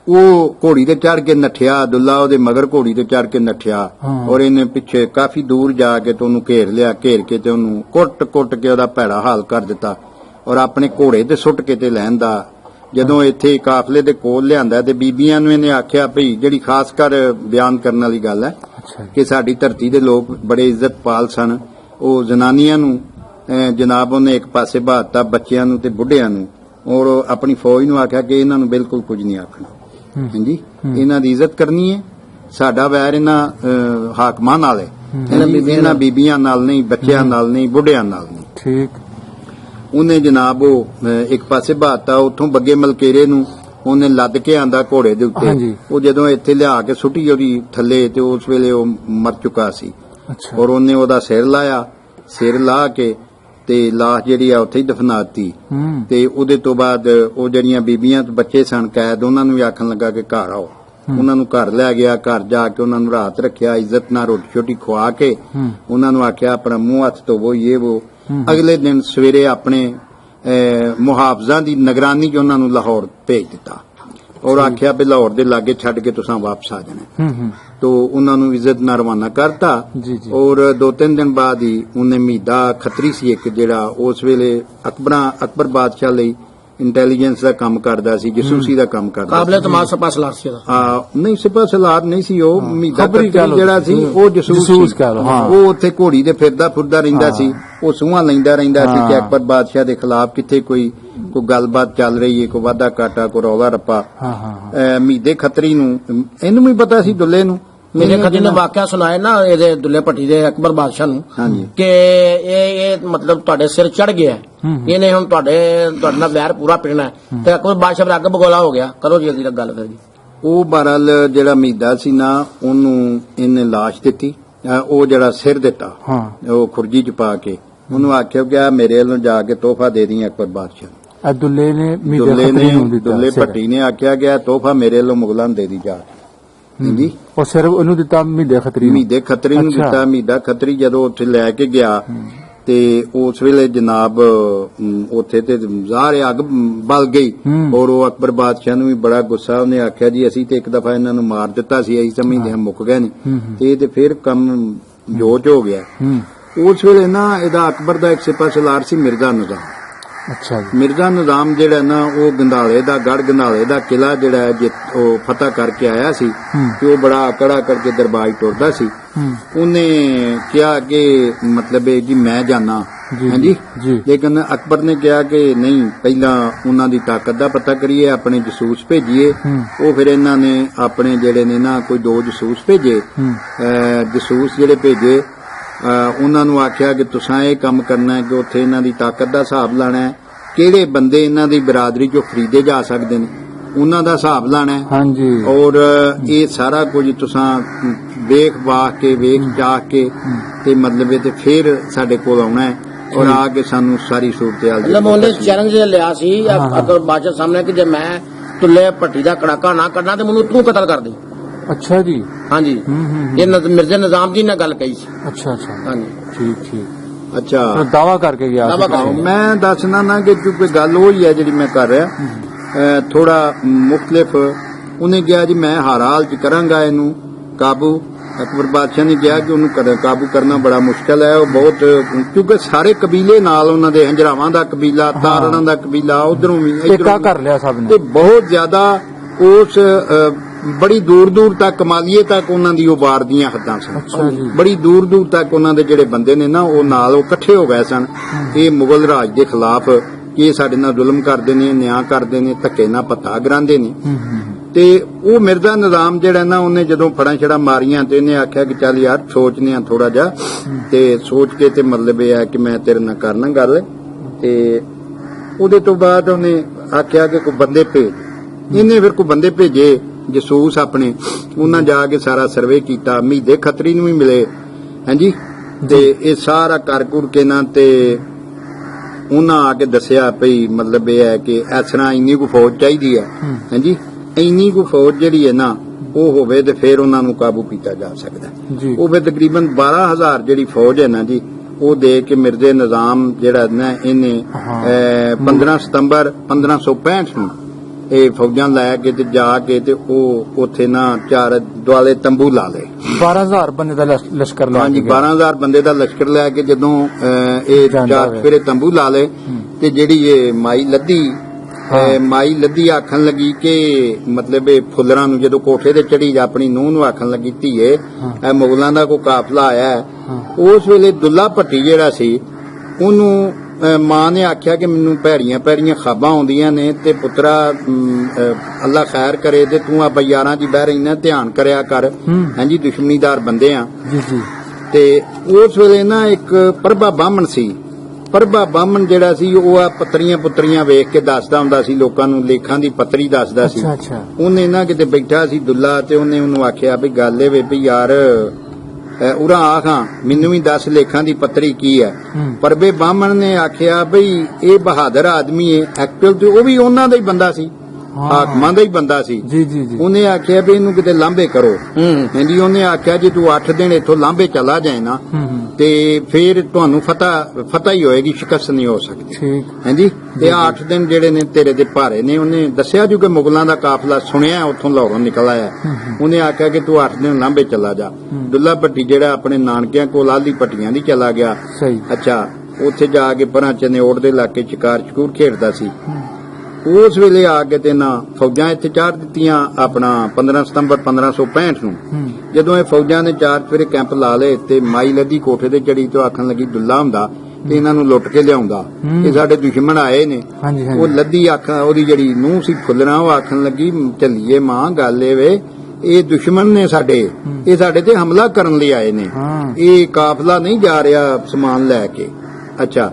ਉਹ ਘੋੜੀ ਤੇ ਚੜ ਕੇ ਨੱਠਿਆ। ਦੁੱਲਾ ਉਹਦੇ ਮਗਰ ਘੋੜੀ ਤੇ ਚੜ ਕੇ ਨੱਠਿਆ ਔਰ ਇਹਨੇ ਪਿੱਛੇ ਕਾਫੀ ਦੂਰ ਜਾ ਕੇ ਤੇ ਉਹਨੂੰ ਘੇਰ ਲਿਆ। ਘੇਰ ਕੇ ਤੇ ਉਹਨੂੰ ਕੁੱਟ ਕੇ ਉਹਦਾ ਭੈੜਾ ਹਾਲ ਕਰ ਦਿੱਤਾ ਔਰ ਆਪਣੇ ਘੋੜੇ ਤੇ ਸੁੱਟ ਕੇ ਤੇ ਲੈਂਦਾ। ਜਦੋਂ ਇੱਥੇ ਕਾਫਲੇ ਦੇ ਕੋਲ ਲਿਆਂਦਾ ਤੇ ਬੀਬੀਆਂ ਨੂੰ ਇਹਨੇ ਆਖਿਆ ਭਈ, ਜਿਹੜੀ ਖਾਸ ਕਰ ਬਿਆਨ ਕਰਨ ਵਾਲੀ ਗੱਲ ਹੈ ਕਿ ਸਾਡੀ ਧਰਤੀ ਦੇ ਲੋਕ ਬੜੇ ਇੱਜ਼ਤਪਾਲ ਸਨ, ਉਹ ਜਨਾਨੀਆਂ ਨੂੰ ਜਨਾਬ ਉਹਨੇ ਇੱਕ ਪਾਸੇ ਬਾਤਾ, ਬੱਚਿਆਂ ਨੂੰ ਤੇ ਬੁੱਢਿਆਂ ਨੂੰ, ਔਰ ਆਪਣੀ ਫੌਜ ਨੂੰ ਆਖਿਆ ਕਿ ਇਹਨਾਂ ਨੂੰ ਬਿਲਕੁਲ ਕੁਝ ਨਹੀਂ ਆਖਣਾ। ਹਾਂਜੀ, ਇਹਨਾਂ ਦੀ ਇੱਜ਼ਤ ਕਰਨੀ ਹੈ। ਸਾਡਾ ਵੈਰ ਇਹਨਾਂ ਹਾਕਮਾਂ ਨਾਲ ਹੈ, ਇਹਨਾਂ ਬੀਬੀਆਂ ਨਾਲ ਨਹੀਂ, ਬੱਚਿਆਂ ਨਾਲ ਨਹੀਂ, ਬੁੱਢਿਆਂ ਨਾਲ ਨਹੀਂ। ਠੀਕ। ਉਹਨੇ ਜਨਾਬ ਉਹ ਇੱਕ ਪਾਸੇ ਬਾਤਾ। ਉੱਥੋਂ ਬੱਗੇ ਮਲਕੇਰੇ ਨੂੰ ਉਹਨੇ ਲੱਦ ਕੇ ਆਂਦਾ ਘੋੜੇ ਦੇ ਉੱਤੇ। ਉਹ ਜਦੋਂ ਇੱਥੇ ਲਿਆ ਕੇ ਸੁੱਟੀ ਉਹਦੀ ਥੱਲੇ, ਤੇ ਉਸ ਵੇਲੇ ਉਹ ਮਰ ਚੁੱਕਾ ਸੀ। ਔਰ ਉਹਨੇ ਉਹਦਾ ਸਿਰ ਲਾਇਆ, ਸਿਰ ਲਾ ਕੇ ਤੇ ਲਾਸ਼ ਜਿਹੜੀ ਆ ਉੱਥੇ ਹੀ ਦਫਨਾਤੀ। ਤੇ ਉਹਦੇ ਤੋਂ ਬਾਅਦ ਉਹ ਜਿਹੜੀਆਂ ਬੀਬੀਆਂ ਤੇ ਬੱਚੇ ਸਨ ਕੈਦ, ਉਹਨਾਂ ਨੂੰ ਵੀ ਆਖਣ ਲੱਗਾ ਕਿ ਘਰ ਆਓ। ਉਹਨਾਂ ਨੂੰ ਘਰ ਲੈ ਗਿਆ। ਘਰ ਜਾ ਕੇ ਉਹਨਾਂ ਨੂੰ ਰਾਤ ਰੱਖਿਆ, ਇੱਜ਼ਤ ਨਾਲ ਰੋਟੀ ਛੋਟੀ ਖਵਾ ਕੇ ਉਹਨਾਂ ਨੂੰ ਆਖਿਆ ਆਪਣਾ ਮੂੰਹ ਹੱਥ ਧੋਵੋ, ਇਹ ਵੋ। ਅਗਲੇ ਦਿਨ ਸਵੇਰੇ ਆਪਣੇ ਮੁਹਾਫਜ਼ਾਂ ਦੀ ਨਿਗਰਾਨੀ 'ਚ ਉਹਨਾਂ ਨੂੰ ਲਾਹੌਰ ਭੇਜ ਦਿੱਤਾ ਔਰ ਆਖਿਆ ਵੀ ਲਾਹੌਰ ਦੇ ਲਾਗੇ ਛੱਡ ਕੇ ਤੁਸੀਂ ਵਾਪਸ ਆ ਜਾਣਾ। ਤੋ ਉਹਨਾਂ ਨੂੰ ਇੱਜ਼ਤ ਨਾਲ ਰਵਾਨਾ ਕਰਤਾ। ਔਰ 2-3 ਦਿਨ ਬਾਅਦ ਹੀ ਉਹਨੇ ਮੀਦਾ ਖੱਤਰੀ ਸੀ ਇੱਕ, ਜਿਹੜਾ ਉਸ ਵੇਲੇ ਅਕਬਰ ਬਾਦਸ਼ਾਹ ਲਈ ਇੰਟੈਲੀਜੈਂਸ ਦਾ ਕੰਮ ਕਰਦਾ ਸੀ, ਜਸੂਸੀ ਦਾ ਕੰਮ ਕਰਦਾ ਸੀ। ਕਾਬਲੇ ਤਮਾਮ ਸਿਪਾਹ ਸਲਾਰ ਸੀ ਉਹਦਾ। ਨਹੀਂ, ਸਿਪਾਹ ਸਲਾਰ ਨਹੀਂ ਸੀ ਉਹ। ਮੀਦਾ ਖੱਤਰੀ ਜਿਹੜਾ ਸੀ ਉਹ ਜਸੂਸ ਸੀ। ਉਹ ਉੱਥੇ ਘੋੜੀ ਤੇ ਫਿਰਦਾ ਫੁਰਦਾ ਰਹਿੰਦਾ ਸੀ। ਉਹ ਸੂਹਾਂ ਲੈਂਦਾ ਰਹਿੰਦਾ ਸੀ ਕਿ ਅਕਬਰ ਬਾਦਸ਼ਾਹ ਦੇ ਖਿਲਾਫ ਕਿੱਥੇ ਕੋਈ ਗੱਲਬਾਤ ਚੱਲ ਰਹੀ ਹੈ, ਕੋਈ ਵਾਧਾ ਘਾਟਾ, ਕੋਈ ਰੌਲਾ ਰੱਪਾ। ਮੀਦੇ ਖੱਤਰੀ ਨੂੰ ਇਹਨੂੰ ਵੀ ਪਤਾ ਸੀ, ਦੁੱਲੇ ਨੂੰ। ਮੇਰੇ ਖੱਤਰੀ ਨੇ ਵਾਕਿਆ ਸੁਣਾਇਆ ਨਾ ਇਹਦੇ ਦੁੱਲੇ ਭੱਟੀ ਦੇ ਅਕਬਰ ਬਾਦਸ਼ਾਹ ਨੂੰ ਕਿ ਇਹ ਮਤਲਬ ਤੁਹਾਡੇ ਸਿਰ ਚੜ ਗਿਆ, ਇਹਨੇ ਹੁਣ ਤੁਹਾਡੇ ਨਾਲ ਵੈਰ ਪੂਰਾ ਪਿੜਨਾ ਤੇ ਅਕਬਰ ਬਾਦਸ਼ਾਹ ਫਿਰ ਅੱਗ ਬਗੋਲਾ ਹੋ ਗਿਆ। ਕਰੋ ਜੀ ਅਗਲੀ ਗੱਲ ਫਿਰ ਜੀ। ਉਹ ਬਹਰਹਾਲ ਜਿਹੜਾ ਮੀਦਾ ਸੀ ਨਾ, ਉਹਨੂੰ ਇਹਨੇ ਲਾਸ਼ ਦਿੱਤੀ, ਉਹ ਜਿਹੜਾ ਸਿਰ ਦਿੱਤਾ ਉਹ ਖੁਰਜੀ 'ਚ ਪਾ ਕੇ ਉਹਨੂੰ ਆਖਿਆ ਕਿ ਮੇਰੇ ਵੱਲੋਂ ਜਾ ਕੇ ਤੋਹਫਾ ਦੇ ਦੀ ਅਕਬਰ ਬਾਦਸ਼ਾਹ। ਦੁੱਲੇ ਭੱਟੀ ਨੇ ਆਖਿਆ ਗਿਆ ਤੋਹਫਾ ਮੇਰੇ ਵੱਲੋਂ ਮੁਗਲਾਂ ਨੂੰ ਦੇ ਦੀ ਜਾ। ਜੀ, ਉਹ ਸਿਰਫ ਉਹਨੂੰ ਦਿੱਤਾ ਮੀਦੇ ਖੱਤਰੀ ਨੂੰ ਦਿੱਤਾ। ਮੀਦਾ ਖੱਤਰੀ ਜਦੋਂ ਉੱਥੇ ਲੈ ਕੇ ਗਿਆ ਤੇ ਉਸ ਵੇਲੇ ਜਨਾਬ ਉੱਥੇ ਤੇ ਜ਼ਾਹਰ ਅੱਗ ਬਲ ਗਈ ਔਰ ਉਹ ਅਕਬਰ ਬਾਦਸ਼ਾਹ ਨੂੰ ਵੀ ਬੜਾ ਗੁੱਸਾ। ਉਹਨੇ ਆਖਿਆ ਜੀ ਅਸੀਂ ਤੇ ਇੱਕ ਦਫਾ ਇਹਨਾਂ ਨੂੰ ਮਾਰ ਦਿੱਤਾ ਸੀ, ਅਸੀਂ ਸਮਝਦੇ ਹਾਂ ਮੁੱਕ ਗਏ ਨੇ, ਇਹ ਤੇ ਫਿਰ ਕੰਮ ਜੋਚ ਹੋ ਗਿਆ। ਉਸ ਵੇਲੇ ਨਾ ਇਹਦਾ ਅਕਬਰ ਦਾ ਇੱਕ ਸਿਪਾਹ ਸਲਾਰ ਸੀ ਮਿਰਜ਼ਾ ਨਿਜ਼ਾਮ। ਮਿਰਜ਼ਾ ਨਿਜ਼ਾਮ ਜਿਹੜਾ ਨਾ, ਉਹ ਗੰਧਾਲੇ ਦਾ ਗੜ ਗੰਧਾਲੇ ਦਾ ਕਿਲਾ ਜਿਹੜਾ ਉਹ ਫਤਿਹ ਕਰਕੇ ਆਇਆ ਸੀ ਤੇ ਉਹ ਬੜਾ ਆਕੜਾ ਕਰਕੇ ਦਰਬਾਰ ਟੁਰਦਾ ਸੀ। ਉਹਨੇ ਕਿਹਾ ਕਿ ਮਤਲਬ ਜੀ ਮੈਂ ਜਾਣਾ, ਹਾਂਜੀ, ਲੇਕਿਨ ਅਕਬਰ ਨੇ ਕਿਹਾ ਕਿ ਨਹੀਂ, ਪਹਿਲਾਂ ਉਹਨਾਂ ਦੀ ਤਾਕਤ ਦਾ ਪਤਾ ਕਰੀਏ, ਆਪਣੇ ਜਸੂਸ ਭੇਜੀਏ। ਉਹ ਫਿਰ ਇਹਨਾਂ ਨੇ ਆਪਣੇ ਜਿਹੜੇ ਨੇ ਨਾ ਕੋਈ 2 ਜਸੂਸ ਭੇਜੇ। ਜਸੂਸ ਜਿਹੜੇ ਭੇਜੇ ਉਹਨਾਂ ਨੂੰ ਆਖਿਆ ਕਿ ਤੁਸੀਂ ਇਹ ਕੰਮ ਕਰਨਾ ਹੈ ਕਿ ਉੱਥੇ ਇਹਨਾਂ ਦੀ ਤਾਕਤ ਦਾ ਹਿਸਾਬ ਲਾਣਾ ਹੈ, ਕਿਹੜੇ ਬੰਦੇ ਇਹਨਾਂ ਦੀ ਬਰਾਦਰੀ ਚੋਂ ਖਰੀਦੇ ਜਾ ਸਕਦੇ ਨੇ ਉਹਨਾਂ ਦਾ ਹਿਸਾਬ ਲਾਣਾ ਹੈ। ਔਰ ਇਹ ਸਾਰਾ ਕੁਝ ਤੁਸੀਂ ਵੇਖ ਵਾਖ ਕੇ ਵੇਖ ਚਾਹ ਕੇ ਤੇ ਮਤਲਬ ਇਹ ਤੇ ਫਿਰ ਸਾਡੇ ਕੋਲ ਆਉਣਾ ਹੈ ਔਰ ਆ ਕੇ ਸਾਨੂੰ ਸਾਰੀ ਸੂਰਤ-ਏ-ਹਾਲ ਉਹਨੇ ਚੈਲੰਜ ਲਿਆ ਸੀ ਅਕਬਰ ਬਾਦਸ਼ਾਹ ਸਾਹਮਣੇ ਕਿ ਜੇ ਮੈਂ ਦੁੱਲੇ ਭੱਟੀ ਦਾ ਕੜਾਕਾ ਨਾ ਕਰਨਾ ਤੇ ਮੈਨੂੰ ਤੂੰ ਕਤਲ ਕਰ ਦੇ। ਅੱਛਾ ਜੀ, ਹਾਂਜੀ, ਇਹ ਮਿਰਜ਼ਾ ਨਿਜ਼ਾਮ ਜੀ ਨੇ ਗੱਲ ਕਹੀ ਸੀ। ਅੱਛਾ, ਹਾਂਜੀ, ਠੀਕ। ਅੱਛਾ, ਦਾਵਾ ਕਰਕੇ ਗਿਆ। ਮੈਂ ਦੱਸਣਾ ਨਾ ਕਿ ਕਿਉਂਕਿ ਗੱਲ ਉਹ ਹੀ ਹੈ ਜਿਹੜੀ ਮੈਂ ਕਰ ਰਿਹਾ, ਥੋੜਾ ਮੁਖਤਲਿਫ। ਉਹਨੇ ਕਿਹਾ ਜੀ ਮੈਂ ਹਰ ਹਾਲ ਚ ਕਰਾਂਗਾ ਇਹਨੂੰ ਕਾਬੂ। ਅਕਬਰ ਬਾਦਸ਼ਾਹ ਨੇ ਕਿਹਾ ਕਿ ਉਹਨੂੰ ਕਾਬੂ ਕਰਨਾ ਬੜਾ ਮੁਸ਼ਕਲ ਹੈ, ਉਹ ਬਹੁਤ, ਕਿਉਂਕਿ ਸਾਰੇ ਕਬੀਲੇ ਨਾਲ ਉਹਨਾਂ ਦੇ ਹੰਜਰਾਵਾਂ ਦਾ ਕਬੀਲਾ, ਤਾਰੜਾਂ ਦਾ ਕਬੀਲਾ, ਉਧਰੋਂ ਵੀ ਇੱਕਾ ਕਰ ਲਿਆ ਸਭ ਨੇ, ਤੇ ਬਹੁਤ ਜ਼ਿਆਦਾ ਉਸ ਬੜੀ ਦੂਰ ਦੂਰ ਤੱਕ ਕਮਾਲੀਏ ਤੱਕ ਉਹਨਾਂ ਦੀ ਉਹ ਵਾਰ ਦੀਆਂ ਹੱਦਾਂ ਸਨ। ਬੜੀ ਦੂਰ ਦੂਰ ਤੱਕ ਉਹਨਾਂ ਦੇ ਜਿਹੜੇ ਬੰਦੇ ਨੇ ਨਾ ਉਹ ਨਾਲ ਉਹ ਇਕੱਠੇ ਹੋ ਗਏ ਸਨ ਇਹ ਮੁਗਲ ਰਾਜ ਦੇ ਖਿਲਾਫ ਕਿ ਇਹ ਸਾਡੇ ਨਾਲ ਜ਼ੁਲਮ ਕਰਦੇ ਨੇ, ਨਿਆਂ ਕਰਦੇ ਨੇ, ਧੱਕੇ ਨਾਲ ਪੱਤਾ ਗਰਾਂਦੇ ਨੇ। ਤੇ ਉਹ ਮਿਰਜ਼ਾ ਨਿਜ਼ਾਮ ਜਿਹੜਾ ਨਾ ਉਹਨੇ ਜਦੋਂ ਫੜਾਂ ਛੜਾ ਮਾਰੀਆਂ ਤੇ ਇਹਨੇ ਆਖਿਆ ਕਿ ਚੱਲ ਯਾਰ ਸੋਚਨੇ ਆ ਥੋੜਾ ਜਿਹਾ, ਤੇ ਸੋਚ ਕੇ ਤੇ ਮਤਲਬ ਇਹ ਹੈ ਕਿ ਮੈਂ ਤੇਰੇ ਨਾਲ ਕਰਨਾ ਗੱਲ। ਤੇ ਉਹਦੇ ਤੋਂ ਬਾਅਦ ਉਹਨੇ ਆਖਿਆ ਕਿ ਕੋਈ ਬੰਦੇ ਭੇਜ। ਇਹਨੇ ਫਿਰ ਕੋਈ ਬੰਦੇ ਭੇਜੇ ਜਸੂਸ ਆਪਣੇ, ਉਹਨਾਂ ਜਾ ਕੇ ਸਾਰਾ ਸਰਵੇ ਕੀਤਾ। ਮੀਦੇ ਖੱਤਰੀ ਨੂੰ ਵੀ ਮਿਲੇ, ਹਾਂਜੀ, ਤੇ ਇਹ ਸਾਰਾ ਕਰ ਕੁਰ ਕੇ ਨਾ ਤੇ ਉਹਨਾਂ ਆ ਕੇ ਦੱਸਿਆ ਭਈ ਮਤਲਬ ਇਹ ਹੈ ਕਿ ਇਸ ਤਰ੍ਹਾਂ ਇੰਨੀ ਕੁ ਫੌਜ ਚਾਹੀਦੀ ਹੈ, ਹਾਂਜੀ, ਇੰਨੀ ਕੁ ਫੌਜ ਜਿਹੜੀ ਹੈ ਨਾ ਉਹ ਹੋਵੇ ਤੇ ਫਿਰ ਉਹਨਾਂ ਨੂੰ ਕਾਬੂ ਕੀਤਾ ਜਾ ਸਕਦਾ। ਜੀ ਉਹ ਫਿਰ ਤਕਰੀਬਨ 12,000 ਜਿਹੜੀ ਫੌਜ ਹੈ ਨਾ ਜੀ, ਉਹ ਦੇ ਕੇ ਮਿਰਜ਼ੇ ਨਿਜ਼ਾਮ ਜਿਹੜਾ ਨਾ ਇਹਨੇ 15 ਸਤੰਬਰ 1565 ਨੂੰ ਇਹ ਫੌਜਾਂ ਲੈ ਕੇ ਤੇ ਜਾ ਕੇ ਤੇ ਉਹ ਉੱਥੇ ਨਾ ਚਾਰ ਦੁਆਲੇ ਤੰਬੂ ਲਾ ਲਏ। 12,000 ਬੰਦੇ ਦਾ ਲਸ਼ਕਰ ਲਾ ਹਾਂਜੀ, ਕੇ 12,000 ਬੰਦੇ ਦਾ ਲਸ਼ਕਰ ਲੈ ਕੇ ਜਦੋਂ ਇਹ ਚਾਰ ਫੇਰੇ ਤੰਬੂ ਲਾ ਲਏ ਤੇ ਜਿਹੜੀ ਇਹ ਮਾਈ ਲੱਦੀ ਆਖਣ ਲੱਗੀ ਕਿ ਮਤਲਬ ਇਹ ਫੁੱਲਰਾਂ ਨੂੰ ਜਦੋਂ ਕੋਠੇ ਤੇ ਚੜੀ ਆਪਣੀ ਨੂੰਹ ਨੂੰ ਆਖਣ ਲੱਗੀ ਧੀਏ ਇਹ ਮੁਗਲਾਂ ਦਾ ਕੋਈ ਕਾਫਲਾ ਆਇਆ ਹੈ। ਉਸ ਵੇਲੇ ਦੁੱਲਾ ਭੱਟੀ ਜਿਹੜਾ ਸੀ ਉਹਨੂੰ ਮਾਂ ਨੇ ਆਖਿਆ ਕਿ ਮੈਨੂੰ ਭੈੜੀਆਂ ਖਾਬਾਂ ਆਉਂਦੀਆਂ ਨੇ ਤੇ ਪੁੱਤਰਾ ਅੱਲਾ ਖੈਰ ਕਰੇ ਤੇ ਤੂੰ ਆ ਬਯਾਰਾਂ ਦੀ ਬਹਿ ਰਹੀ ਨਾ ਧਿਆਨ ਕਰਿਆ ਕਰ। ਹਾਂਜੀ, ਦੁਸ਼ਮਣੀਦਾਰ ਬੰਦੇ ਆ। ਜੀ ਜੀ। ਤੇ ਉਸ ਵੇਲੇ ਨਾ ਇੱਕ ਪ੍ਰਭਾ ਬਾਹਮਣ ਸੀ। ਪ੍ਰਭਾ ਬਾਹਮਣ ਜਿਹੜਾ ਸੀ ਉਹ ਆ ਪੁੱਤਰੀਆਂ ਵੇਖ ਕੇ ਦੱਸਦਾ ਹੁੰਦਾ ਸੀ ਲੋਕਾਂ ਨੂੰ, ਲੇਖਾਂ ਦੀ ਪੱਤਰੀ ਦੱਸਦਾ ਸੀ। ਅੱਛਾ। ਉਹਨੇ ਨਾ ਕਿਤੇ ਬੈਠਾ ਸੀ ਦੁੱਲਾ ਤੇ ਉਹਨੇ ਉਹਨੂੰ ਆਖਿਆ ਵੀ ਗੱਲ ਇਹ ਵੇ ਵੀ ਯਾਰ ਉਰਾ ਆਖਾਂ ਮੈਨੂੰ ਵੀ ਦੱਸ ਲੇਖਾਂ ਦੀ ਪੱਤਰੀ ਕੀ ਹੈ। ਪਰਬੇ ਬਾਹਮਣ ਨੇ ਆਖਿਆ ਬਈ ਇਹ ਬਹਾਦਰ ਆਦਮੀ ਹੈ, ਐਕਚੁਅਲ ਤੇ ਉਹ ਵੀ ਉਹਨਾਂ ਦਾ ਹੀ ਬੰਦਾ ਸੀ, ਹਾਕਮਾਂ ਦਾ ਹੀ ਬੰਦਾ ਸੀ। ਜੀ ਜੀ ਜੀ। ਉਹਨੇ ਆਖਿਆ ਵੀ ਇਹਨੂੰ ਕਿਤੇ ਲਾਂਭੇ ਕਰੋ। ਹਾਂਜੀ, ਉਹਨੇ ਆਖਿਆ ਜੇ ਤੂੰ 8 ਦਿਨ ਇੱਥੋਂ ਲਾਂਭੇ ਚਲਾ ਜਾਏ ਨਾ ਤੇ ਫਿਰ ਤੁਹਾਨੂੰ ਫਤਹ ਹੀ ਹੋਏਗੀ, ਸ਼ਿਕਸਤ ਨਹੀਂ ਹੋ ਸਕਦੀ। ਠੀਕ। ਹਾਂਜੀ, ਤੇ 8 ਦਿਨ ਜਿਹੜੇ ਨੇ ਤੇਰੇ ਦੇ ਭਾਰੇ ਨੇ। ਉਹਨੇ ਦੱਸਿਆ ਜੋ ਕਿ ਮੁਗਲਾਂ ਦਾ ਕਾਫਲਾ ਸੁਣਿਆ ਉੱਥੋਂ ਲਾਹੌਰੋਂ ਨਿਕਲ ਆਇਆ। ਉਹਨੇ ਆਖਿਆ ਕਿ ਤੂੰ 8 ਦਿਨ ਲਾਂਭੇ ਚਲਾ ਜਾ। ਦੁੱਲਾ ਭੱਟੀ ਜਿਹੜਾ ਆਪਣੇ ਨਾਨਕਿਆਂ ਕੋਲ ਆਲੀ ਭੱਟੀਆਂ ਦੀ ਚਲਾ ਗਿਆ। ਸਹੀ। ਅੱਛਾ, ਉੱਥੇ ਜਾ ਕੇ ਪਰਾਂ ਚਨੇਓੜ ਦੇ ਇਲਾਕੇ ਸ਼ਿਕਾਰ ਖੇਡਦਾ ਸੀ। ਉਸ ਵੇਲੇ ਆ ਕੇ ਤੇ ਨਾ ਫੌਜਾਂ ਇੱਥੇ ਚਾੜ ਦਿੱਤੀਆਂ ਆਪਣਾ 15 ਸਤੰਬਰ 1565 ਨੂੰ। ਜਦੋਂ ਇਹ ਫੌਜਾਂ ਨੇ 4 ਫੇਰੇ ਕੈਂਪ ਲਾ ਲਏ ਤੇ ਮਾਈ ਲੱਦੀ ਕੋਠੇ ਤੇ ਚੜੀ ਤੇ ਆਖਣ ਲੱਗੀ ਦੁੱਲਾ ਹੁੰਦਾ ਤੇ ਇਹਨਾਂ ਨੂੰ ਲੁੱਟ ਕੇ ਲਿਆਉਂਦਾ, ਇਹ ਸਾਡੇ ਦੁਸ਼ਮਣ ਆਏ ਨੇ। ਉਹ ਲੱਦੀ ਉਹਦੀ ਜਿਹੜੀ ਨੂੰਹ ਸੀ ਫੁੱਲਣਾ, ਉਹ ਆਖਣ ਲੱਗੀ ਚੱਲੀਏ ਮਾਂ, ਗੱਲ ਇਹ ਵੇ ਇਹ ਦੁਸ਼ਮਣ ਨੇ ਸਾਡੇ, ਇਹ ਸਾਡੇ ਤੇ ਹਮਲਾ ਕਰਨ ਲਈ ਆਏ ਨੇ, ਇਹ ਕਾਫਲਾ ਨਹੀਂ ਜਾ ਰਿਹਾ ਸਮਾਨ ਲੈ ਕੇ। ਅੱਛਾ,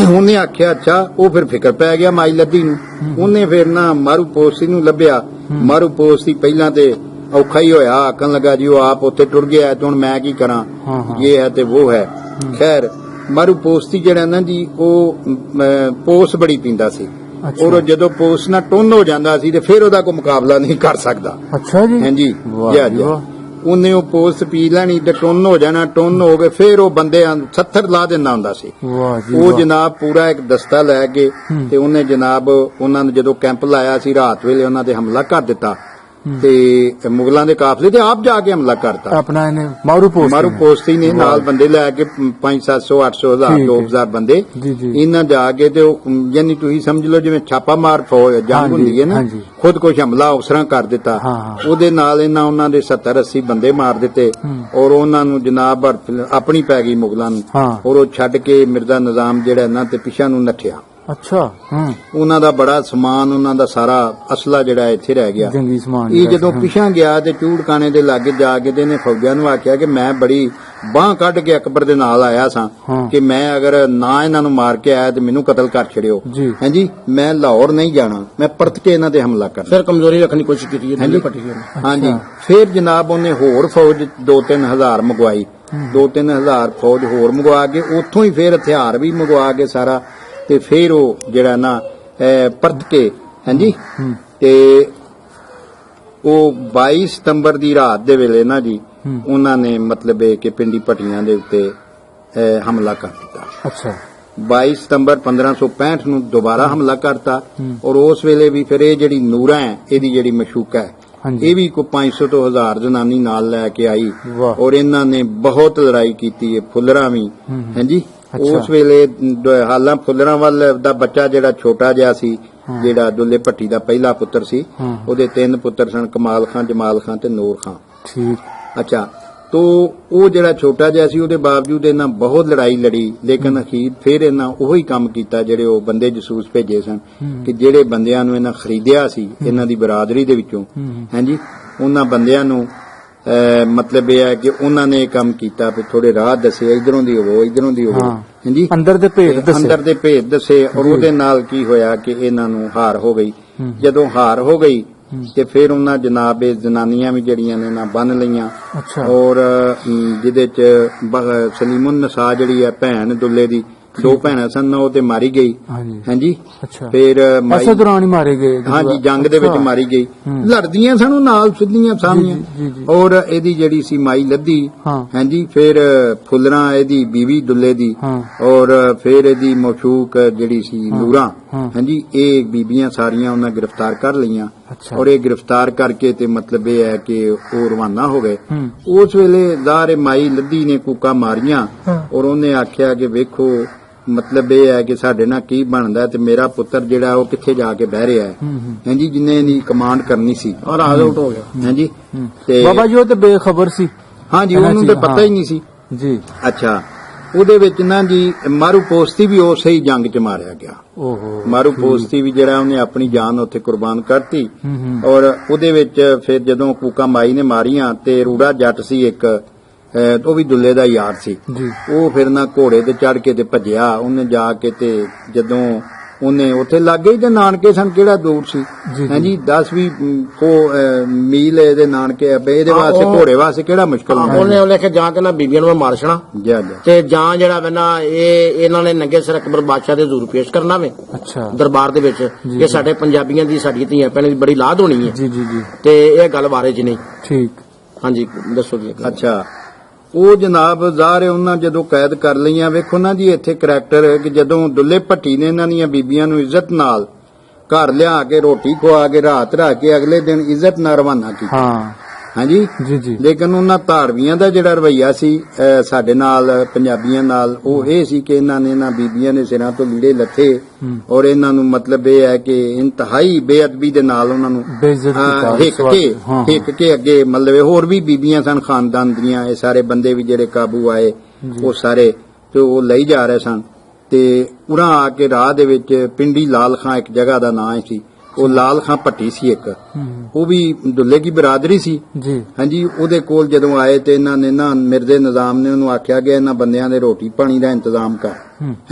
ਉਹਨੇ ਆਖਿਆ ਅੱਛਾ। ਉਹ ਫਿਰ ਫਿਕਰ ਪੈ ਗਿਆ ਮਾਈ ਲੱਦੀ ਨੂੰ। ਉਹਨੇ ਫਿਰ ਨਾ ਮਾਰੂ ਪੋਸਤੀ ਨੂੰ ਲੱਭਿਆ। ਮਾਰੂ ਪੋਸਤੀ ਪਹਿਲਾਂ ਤੇ ਔਖਾ ਹੀ ਹੋਇਆ, ਆਖਣ ਲੱਗਾ ਜੀ ਉਹ ਆਪ ਉੱਥੇ ਟੁਰ ਗਿਆ ਤੇ ਹੁਣ ਮੈਂ ਕੀ ਕਰਾਂ, ਇਹ ਹੈ ਤੇ ਉਹ ਹੈ। ਖੈਰ, ਮਾਰੂ ਪੋਸਤੀ ਜਿਹੜਾ ਨਾ ਜੀ ਉਹ ਪੋਸ ਬੜੀ ਪੀਂਦਾ ਸੀ ਔਰ ਜਦੋਂ ਪੋਸ ਨਾਲ ਟੁੰਨ ਹੋ ਜਾਂਦਾ ਸੀ ਤੇ ਫਿਰ ਉਹਦਾ ਕੋਈ ਮੁਕਾਬਲਾ ਨਹੀਂ ਕਰ ਸਕਦਾ। ਅੱਛਾ ਜੀ। ਹਾਂਜੀ, ਉਹਨੇ ਉਹ ਪੋਸ ਪੀ ਲੈਣੀ ਤੇ ਟੁੰਨ ਹੋ ਜਾਣਾ। ਟੁੰਨ ਹੋ ਕੇ ਫਿਰ ਉਹ ਬੰਦੇ 70 ਲਾ ਦਿੰਦਾ ਹੁੰਦਾ ਸੀ। ਉਹ ਜਨਾਬ ਪੂਰਾ ਇੱਕ ਦਸਤਾ ਲੈ ਕੇ ਤੇ ਉਹਨੇ ਜਨਾਬ ਉਹਨਾਂ ਨੇ ਜਦੋਂ ਕੈਂਪ ਲਾਇਆ ਸੀ ਰਾਤ ਵੇਲੇ ਉਹਨਾਂ ਤੇ ਹਮਲਾ ਕਰ ਦਿੱਤਾ ਤੇ ਮੁਗਲਾਂ ਦੇ ਕਾਫਲੇ ਤੇ ਆਪ ਜਾ ਕੇ ਹਮਲਾ ਕਰਤਾ। ਆਪਣਾ ਇਹਨੇ ਮਾਰੂ ਪੋਸਤੀ ਨੇ ਨਾਲ ਬੰਦੇ ਲੈ ਕੇ 500-700 800 1000 2000 ਬੰਦੇ ਇਹਨਾਂ ਜਾ ਕੇ ਤੇ ਉਹ ਯਾਨੀ ਤੁਸੀਂ ਸਮਝ ਲਓ ਜਿਵੇਂ ਛਾਪਾ ਮਾਰ ਫੌਜ ਜੰਗ ਹੁੰਦੀ ਹੈ ਨਾ, ਖੁਦ ਕੁਛ ਹਮਲਾ ਉਸਰਾਂ ਕਰ ਦਿੱਤਾ। ਉਹਦੇ ਨਾਲ ਉਹਨਾਂ ਦੇ 70-80 ਬੰਦੇ ਮਾਰ ਦਿੱਤੇ ਔਰ ਉਹਨਾਂ ਨੂੰ ਜਨਾਬ ਆਪਣੀ ਪੈ ਗਈ ਮੁਗਲਾਂ ਨੂੰ ਔਰ ਉਹ ਛੱਡ ਕੇ ਮਿਰਜ਼ਾ ਨਿਜ਼ਾਮ ਜਿਹੜਾ ਨਾ ਤੇ ਪਿਛਾ ਨੂੰ ਨੱਠਿਆ। ਅੱਛਾ। ਉਹਨਾਂ ਦਾ ਬੜਾ ਸਮਾਨ, ਉਹਨਾਂ ਦਾ ਸਾਰਾ ਅਸਲਾ ਜਿਹੜਾ ਇੱਥੇ ਰਹਿ ਗਿਆ, ਜੰਗੀ ਸਮਾਨ। ਇਹ ਜਦੋਂ ਪਿਛਾਂ ਗਿਆ ਤੇ ਚੂੜਕਾਣੇ ਦੇ ਲਾਗੇ ਜਾ ਕੇ ਤੇ ਇਹਨੇ ਫੌਜਾਂ ਨੂੰ ਆਖਿਆ ਕਿ ਮੈਂ ਬੜੀ ਬਾਂਹ ਕੱਢ ਕੇ ਅਕਬਰ ਦੇ ਨਾਲ ਆਇਆ ਸਾਂ ਕਿ ਮੈਂ ਅਗਰ ਨਾ ਇਹਨਾਂ ਨੂੰ ਮਾਰ ਕੇ ਆਇਆ ਤੇ ਮੈਨੂੰ ਕਤਲ ਕਰ ਛੜਿਓ। ਹਾਂਜੀ, ਮੈਂ ਲਾਹੌਰ ਨਹੀਂ ਜਾਣਾ, ਮੈਂ ਪਰਤ ਕੇ ਇਹਨਾਂ ਤੇ ਹਮਲਾ ਕਰਨਾ। ਫਿਰ ਕਮਜ਼ੋਰੀ ਰੱਖਣ ਦੀ ਕੋਸ਼ਿਸ਼ ਕੀਤੀ ਹਾਂਜੀ। ਫਿਰ ਜਨਾਬ ਉਹਨੇ ਹੋਰ ਫੌਜ 2-3 ਹਜ਼ਾਰ ਮੰਗਵਾਈ, 2-3 ਹਜ਼ਾਰ ਫੌਜ ਹੋਰ ਮੰਗਵਾ ਕੇ ਉੱਥੋਂ ਹੀ ਫਿਰ ਹਥਿਆਰ ਵੀ ਮੰਗਵਾ ਕੇ ਸਾਰਾ ਤੇ ਫਿਰ ਉਹ ਜਿਹੜਾ ਨਾ ਪਰਤ ਕੇ। ਹਾਂਜੀ, ਤੇ ਉਹ 22 ਸਤੰਬਰ ਦੀ ਰਾਤ ਦੇ ਵੇਲੇ ਨਾ ਜੀ ਉਹਨਾਂ ਨੇ ਮਤਲਬ ਕਿ ਪਿੰਡੀ ਭੱਟੀਆਂ ਦੇ ਉੱਤੇ ਹਮਲਾ ਕਰ ਦਿੱਤਾ। ਅੱਛਾ। 22 ਸਤੰਬਰ 1565 ਨੂੰ ਦੁਬਾਰਾ ਹਮਲਾ ਕਰਤਾ ਔਰ ਉਸ ਵੇਲੇ ਵੀ ਫਿਰ ਇਹ ਜਿਹੜੀ ਨੂਰਾ ਹੈ ਇਹਦੀ ਜਿਹੜੀ ਮਸ਼ੂਕਾ ਹੈ ਇਹ ਵੀ ਕੋਈ 500 ਤੋਂ 1000 ਜਨਾਨੀ ਨਾਲ ਲੈ ਕੇ ਆਈ ਔਰ ਇਹਨਾਂ ਨੇ ਬਹੁਤ ਲੜਾਈ ਕੀਤੀ ਹੈ। ਫੁੱਲਰਾਂ ਵੀ। ਹਾਂਜੀ, ਉਸ ਵੇਲੇ ਹਾਲਾਂ ਫੁੱਲਰਾਂ ਵੱਲ ਦਾ ਬੱਚਾ ਜਿਹੜਾ ਛੋਟਾ ਜਿਹਾ ਸੀ, ਜਿਹੜਾ ਦੁੱਲੇ ਭੱਟੀ ਦਾ ਪਹਿਲਾ ਪੁੱਤਰ ਸੀ, ਉਹਦੇ 3 ਪੁੱਤਰ ਸਨ, ਕਮਾਲ ਖਾਨ, ਜਮਾਲ ਖਾਨ ਤੇ ਨੂਰ ਖਾਨ। ਠੀਕ। ਅੱਛਾ, ਤੋ ਉਹ ਜਿਹੜਾ ਛੋਟਾ ਜਿਹਾ ਸੀ ਉਹਦੇ ਬਾਵਜੂਦ ਇਹਨਾਂ ਬਹੁਤ ਲੜਾਈ ਲੜੀ, ਲੇਕਿਨ ਅਖੀਰ ਫਿਰ ਇਹਨਾਂ ਉਹੀ ਕੰਮ ਕੀਤਾ ਜਿਹੜੇ ਉਹ ਬੰਦੇ ਜਸੂਸ ਭੇਜੇ ਸਨ ਕਿ ਜਿਹੜੇ ਬੰਦਿਆਂ ਨੂੰ ਇਹਨਾਂ ਖਰੀਦਿਆ ਸੀ ਇਹਨਾਂ ਦੀ ਬਰਾਦਰੀ ਦੇ ਵਿੱਚੋਂ। ਹਾਂਜੀ, ਉਹਨਾਂ ਬੰਦਿਆਂ ਨੂੰ ਮਤਲਬ ਇਹ ਹੈ ਕਿ ਉਹਨਾਂ ਨੇ ਇਹ ਕੰਮ ਕੀਤਾ ਵੀ ਥੋੜੇ ਰਾਹ ਦੱਸੇ, ਇਧਰੋਂ ਦੀ ਹੋਵੋ ਇਧਰੋਂ ਦੀ ਹੋਵੋ। ਹਾਂਜੀ, ਅੰਦਰ ਦੇ ਭੇਦ ਦੱਸੇ ਔਰ ਉਹਦੇ ਨਾਲ ਕੀ ਹੋਇਆ ਕਿ ਇਹਨਾਂ ਨੂੰ ਹਾਰ ਹੋ ਗਈ। ਜਦੋਂ ਹਾਰ ਹੋ ਗਈ ਤੇ ਫਿਰ ਉਹਨਾਂ ਜਨਾਬ ਇਹ ਜਨਾਨੀਆਂ ਵੀ ਜਿਹੜੀਆਂ ਨੇ ਨਾ ਬੰਨ ਲਈਆਂ ਔਰ ਜਿਹਦੇ ਚ ਸਲੀਮੁਨ ਨਸਾ ਜਿਹੜੀ ਹੈ ਭੈਣ ਦੁੱਲੇ ਦੀ ਦੋ ਭੈਣਾਂ ਸਨ ਉਹ ਤੇ ਮਾਰੀ ਗਈ। ਹਾਂਜੀ ਹਾਂਜੀ ਅੱਛਾ ਫਿਰ ਮਾਈ ਐਸੇ ਦੌਰਾਨ ਹੀ ਮਾਰੇ ਗਏ ਹਾਂਜੀ ਜੰਗ ਦੇ ਵਿੱਚ ਮਾਰੀ ਗਈ। ਲੜਦੀਆਂ ਸਨ ਉਹ ਨਾਲ ਸਿੱਧੀਆਂ ਸਾਹਮਣੇ ਜੀ, ਜੀ। ਔਰ ਇਹਦੀ ਜਿਹੜੀ ਸੀ ਮਾਈ ਲੱਦੀ ਹਾਂ ਹਾਂਜੀ ਫਿਰ ਫੁੱਲਰਾਂ ਇਹਦੀ ਬੀਵੀ ਦੁੱਲੇ ਦੀ ਹਾਂ ਔਰ ਫਿਰ ਇਹਦੀ ਮਸ਼ੂਕ ਜਿਹੜੀ ਸੀ ਨੂਰਾਂ ਹਾਂ। ਹਾਂਜੀ ਇਹ ਬੀਬੀਆਂ ਸਾਰੀਆਂ ਉਹਨਾਂ ਗ੍ਰਿਫਤਾਰ ਕਰ ਲਈਆਂ ਅੱਛਾ ਔਰ ਇਹ ਗ੍ਰਿਫਤਾਰ ਕਰਕੇ ਤੇ ਮਤਲਬ ਇਹ ਹੈ ਕਿ ਉਹ ਰਵਾਨਾ ਹੋ ਗਏ। ਹੂੰ ਉਸ ਵੇਲੇ ਜ਼ਾਹਰ ਮਾਈ ਲੱਦੀ ਨੇ ਕੂਕਾਂ ਮਾਰੀਆਂ ਔਰ ਉਹਨੇ ਆਖਿਆ ਕਿ ਵੇਖੋ ਮਤਲਬ ਇਹ ਹੈ ਕਿ ਸਾਡੇ ਨਾਲ ਕੀ ਬਣਦਾ ਤੇ ਮੇਰਾ ਪੁੱਤਰ ਜਿਹੜਾ ਉਹ ਕਿੱਥੇ ਜਾ ਕੇ ਬਹਿ ਰਿਹਾ ਹੈ ਹਾਂਜੀ ਜਿੰਨੇ ਦੀ ਕਮਾਂਡ ਕਰਨੀ ਸੀ ਔਰ ਆਜ਼ ਆਊਟ ਹੋ ਗਿਆ। ਹਾਂਜੀ ਤੇ ਬਾਬਾ ਜੀ ਉਹ ਤੇ ਬੇਖਬਰ ਸੀ ਹਾਂਜੀ ਉਹਨੂੰ ਤੇ ਪਤਾ ਹੀ ਨਹੀਂ ਸੀ। ਜੀ ਅੱਛਾ ਉਹਦੇ ਵਿੱਚ ਨਾ ਜੀ ਮਾਰੂ ਪੋਸਤੀ ਵੀ ਉਸੇ ਹੀ ਜੰਗ 'ਚ ਮਾਰਿਆ ਗਿਆ। ਓਹੋ ਮਾਰੂ ਪੋਸਤੀ ਵੀ ਜਿਹੜਾ ਉਹਨੇ ਆਪਣੀ ਜਾਨ ਉੱਥੇ ਕੁਰਬਾਨ ਕਰਤੀ ਔਰ ਉਹਦੇ ਵਿੱਚ ਫਿਰ ਜਦੋਂ ਕੂਕਾਂ ਮਾਈ ਨੇ ਮਾਰੀਆਂ ਤੇ ਰੂੜਾ ਜੱਟ ਸੀ ਇੱਕ ਉਹ ਵੀ ਦੁੱਲੇ ਦਾ ਯਾਰ ਸੀ। ਜੀ ਉਹ ਫਿਰ ਨਾ ਘੋੜੇ ਤੇ ਚੜ ਕੇ ਤੇ ਭੱਜਿਆ ਉਹਨੇ ਜਾ ਕੇ ਤੇ ਜਦੋਂ ਉਹਨੇ ਉੱਥੇ ਲੱਗੇ ਤੇ ਨਾਨਕੇ ਸਨ ਕਿਹੜਾ ਦੂਰ ਸੀ ਜੀ। ਹਾਂਜੀ 10-20 ਮੀਲ ਇਹਦੇ ਨਾਨਕੇ ਇਹਦੇ ਵਾਸਤੇ ਘੋੜੇ ਵਾਸਤੇ ਕਿਹੜਾ ਮੁਸ਼ਕਲ ਹੁੰਦਾ ਉਹਨੇ ਲੈ ਕੇ ਜਾ ਕੇ ਨਾ ਬੀਬੀਆਂ ਨੂੰ ਮੈਂ ਮਾਰ ਛਣਾ ਜਾ ਜਾ ਤੇ ਜਾਂ ਜਿਹੜਾ ਵੇ ਨਾ ਇਹ ਇਹਨਾਂ ਨੇ ਨੰਗੇ ਸਿਰ ਅਕਬਰ ਬਾਦਸ਼ਾਹ ਦੇ ਹਜ਼ੂਰ ਪੇਸ਼ ਕਰਨਾ ਵੇ ਅੱਛਾ ਦਰਬਾਰ ਦੇ ਵਿੱਚ ਜੀ। ਇਹ ਸਾਡੇ ਪੰਜਾਬੀਆਂ ਦੀ ਸਾਡੀ ਧੀਆਂ ਭੈਣਾਂ ਦੀ ਬੜੀ ਲਾਦ ਹੋਣੀ ਹੈ ਜੀ ਜੀ ਜੀ ਤੇ ਇਹ ਗੱਲ ਬਾਰੇ ਚ ਨਹੀਂ। ਠੀਕ ਹਾਂਜੀ ਦੱਸੋ ਜੀ। ਅੱਛਾ ਉਹ ਜਨਾਬ ਜ਼ਾਹਰ ਹੈ ਉਹਨਾਂ ਜਦੋਂ ਕੈਦ ਕਰ ਲਈਆਂ ਵੇਖੋ ਨਾ ਜੀ ਇੱਥੇ ਕਰੈਕਟਰ ਹੈ ਕਿ ਜਦੋਂ ਦੁੱਲੇ ਭੱਟੀ ਨੇ ਇਹਨਾਂ ਦੀਆਂ ਬੀਬੀਆਂ ਨੂੰ ਇੱਜ਼ਤ ਨਾਲ ਘਰ ਲਿਆ ਕੇ ਰੋਟੀ ਖਵਾ ਕੇ ਰਾਤ ਰੱਖ ਕੇ ਅਗਲੇ ਦਿਨ ਇੱਜ਼ਤ ਨਾਲ ਰਵਾਨਾ ਕੀਤਾ ਹਾਂ ਹਾਂਜੀ ਜੀ ਜੀ ਲੇਕਿਨ ਉਹਨਾਂ ਧਾਰਮੀਆਂ ਦਾ ਜਿਹੜਾ ਰਵੱਈਆ ਸੀ ਸਾਡੇ ਨਾਲ ਪੰਜਾਬੀਆਂ ਨਾਲ ਉਹ ਇਹ ਸੀ ਕਿ ਇਹਨਾਂ ਨੇ ਇਹਨਾਂ ਬੀਬੀਆਂ ਦੇ ਸਿਰਾਂ ਤੋਂ ਲੀੜੇ ਲੱਥੇ ਔਰ ਇਹਨਾਂ ਨੂੰ ਮਤਲਬ ਇਹ ਹੈ ਕਿ ਇੰਤਹਾਈ ਬੇਅਦਬੀ ਦੇ ਨਾਲ ਉਹਨਾਂ ਨੂੰ ਬੇਇੱਜ਼ਤ ਕੀਤਾ ਹਿੱਕ ਕੇ ਅੱਗੇ ਮਤਲਬ ਹੋਰ ਵੀ ਬੀਬੀਆਂ ਸਨ ਖਾਨਦਾਨ ਦੀਆਂ ਇਹ ਸਾਰੇ ਬੰਦੇ ਵੀ ਜਿਹੜੇ ਕਾਬੂ ਆਏ ਉਹ ਸਾਰੇ ਤੇ ਉਹ ਲਈ ਜਾ ਰਹੇ ਸਨ ਤੇ ਉਰਾਂ ਆ ਕੇ ਰਾਹ ਦੇ ਵਿੱਚ ਪਿੰਡੀ ਲਾਲ ਖਾਂ ਇੱਕ ਜਗ੍ਹਾ ਦਾ ਨਾਂ ਸੀ ਉਹ ਲਾਲ ਖਾਂ ਭੱਟੀ ਸੀ ਇੱਕ ਉਹ ਵੀ ਦੁੱਲੇ ਦੀ ਬਰਾਦਰੀ ਸੀ ਜੀ ਹਾਂਜੀ ਉਹਦੇ ਕੋਲ ਜਦੋਂ ਆਏ ਤੇ ਇਹਨਾਂ ਨੇ ਨਾ ਮਿਰਜ਼ੇ ਨਿਜ਼ਾਮ ਨੇ ਉਹਨੂੰ ਆਖਿਆ ਕਿ ਇਹਨਾਂ ਬੰਦਿਆਂ ਦੇ ਰੋਟੀ ਪਾਣੀ ਦਾ ਇੰਤਜ਼ਾਮ ਕਰ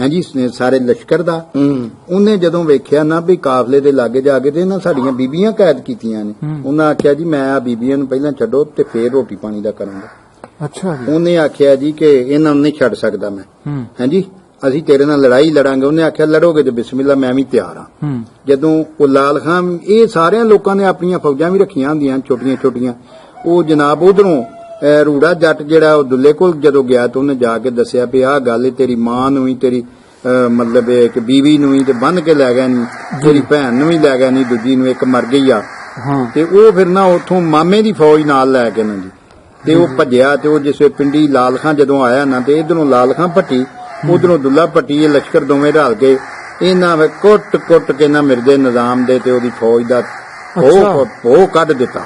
ਹਾਂਜੀ ਸਾਰੇ ਲਸ਼ਕਰ ਦਾ ਉਹਨੇ ਜਦੋਂ ਵੇਖਿਆ ਨਾ ਵੀ ਕਾਫਲੇ ਦੇ ਲਾਗੇ ਜਾ ਕੇ ਤੇ ਇਹਨਾਂ ਸਾਡੀਆਂ ਬੀਬੀਆਂ ਕੈਦ ਕੀਤੀਆਂ ਨੇ ਉਹਨਾਂ ਆਖਿਆ ਜੀ ਮੈਂ ਆ ਬੀਬੀਆਂ ਨੂੰ ਪਹਿਲਾਂ ਛੱਡੋ ਤੇ ਫੇਰ ਰੋਟੀ ਪਾਣੀ ਦਾ ਕਰਾਂਗਾ। ਅੱਛਾ ਜੀ ਉਹਨੇ ਆਖਿਆ ਜੀ ਕਿ ਇਹਨਾਂ ਨੂੰ ਨਹੀਂ ਛੱਡ ਸਕਦਾ ਮੈਂ ਹਾਂਜੀ ਅਸੀਂ ਤੇਰੇ ਨਾਲ ਲੜਾਈ ਲੜਾਂਗੇ। ਉਹਨੇ ਆਖਿਆ ਲੜੋਗੇ ਤੇ ਬਿਸਮਿਲ੍ਲਾ ਮੈਂ ਵੀ ਤਿਆਰ ਹਾਂ। ਜਦੋਂ ਉਹ ਲਾਲ ਖਾਂ ਇਹ ਸਾਰਿਆਂ ਲੋਕਾਂ ਨੇ ਆਪਣੀਆਂ ਫੌਜਾਂ ਵੀ ਰੱਖੀਆਂ ਹੁੰਦੀਆਂ ਛੋਟੀਆਂ ਛੋਟੀਆਂ ਉਹ ਜਨਾਬ ਉਧਰੋਂ ਰੂੜਾ ਜੱਟ ਜਿਹੜਾ ਉਹ ਦੁੱਲੇ ਕੋਲ ਜਦੋਂ ਗਿਆ ਤਾਂ ਉਹਨੇ ਜਾ ਕੇ ਦੱਸਿਆ ਵੀ ਆਹ ਗੱਲ ਤੇਰੀ ਮਾਂ ਨੂੰ ਵੀ ਤੇਰੀ ਮਤਲਬ ਇੱਕ ਬੀਵੀ ਨੂੰ ਵੀ ਤੇ ਬੰਨ ਕੇ ਲੈ ਗਿਆ ਨਹੀਂ ਤੇਰੀ ਭੈਣ ਨੂੰ ਵੀ ਲੈ ਗਿਆ ਨਹੀਂ ਦੂਜੀ ਨੂੰ ਇੱਕ ਮਰ ਗਈ ਆ ਤੇ ਉਹ ਫਿਰ ਨਾ ਉੱਥੋਂ ਮਾਮੇ ਦੀ ਫੌਜ ਨਾਲ ਲੈ ਕੇ ਨਾ ਜੀ ਤੇ ਉਹ ਭੱਜਿਆ ਤੇ ਉਹ ਜਿਸ ਪਿੰਡੀ ਲਾਲ ਖਾਂ ਜਦੋਂ ਆਇਆ ਨਾ ਤੇ ਇਧਰੋਂ ਲਾਲ ਖਾਂ ਭੱਟੀ ਉਧਰੋਂ ਦੁੱਲਾ ਭੱਟੀ ਇਹ ਲਸ਼ਕਰ ਦੋਵੇਂ ਰਲ ਕੇ ਇਹਨਾਂ ਵੇ ਕੁੱਟ ਕੇ ਨਾ ਮਿਰਜ਼ੇ ਨਿਜ਼ਾਮ ਦੇ ਤੇ ਉਹਦੀ ਫੌਜ ਦਾ ਉਹ ਕੱਢ ਦਿੱਤਾ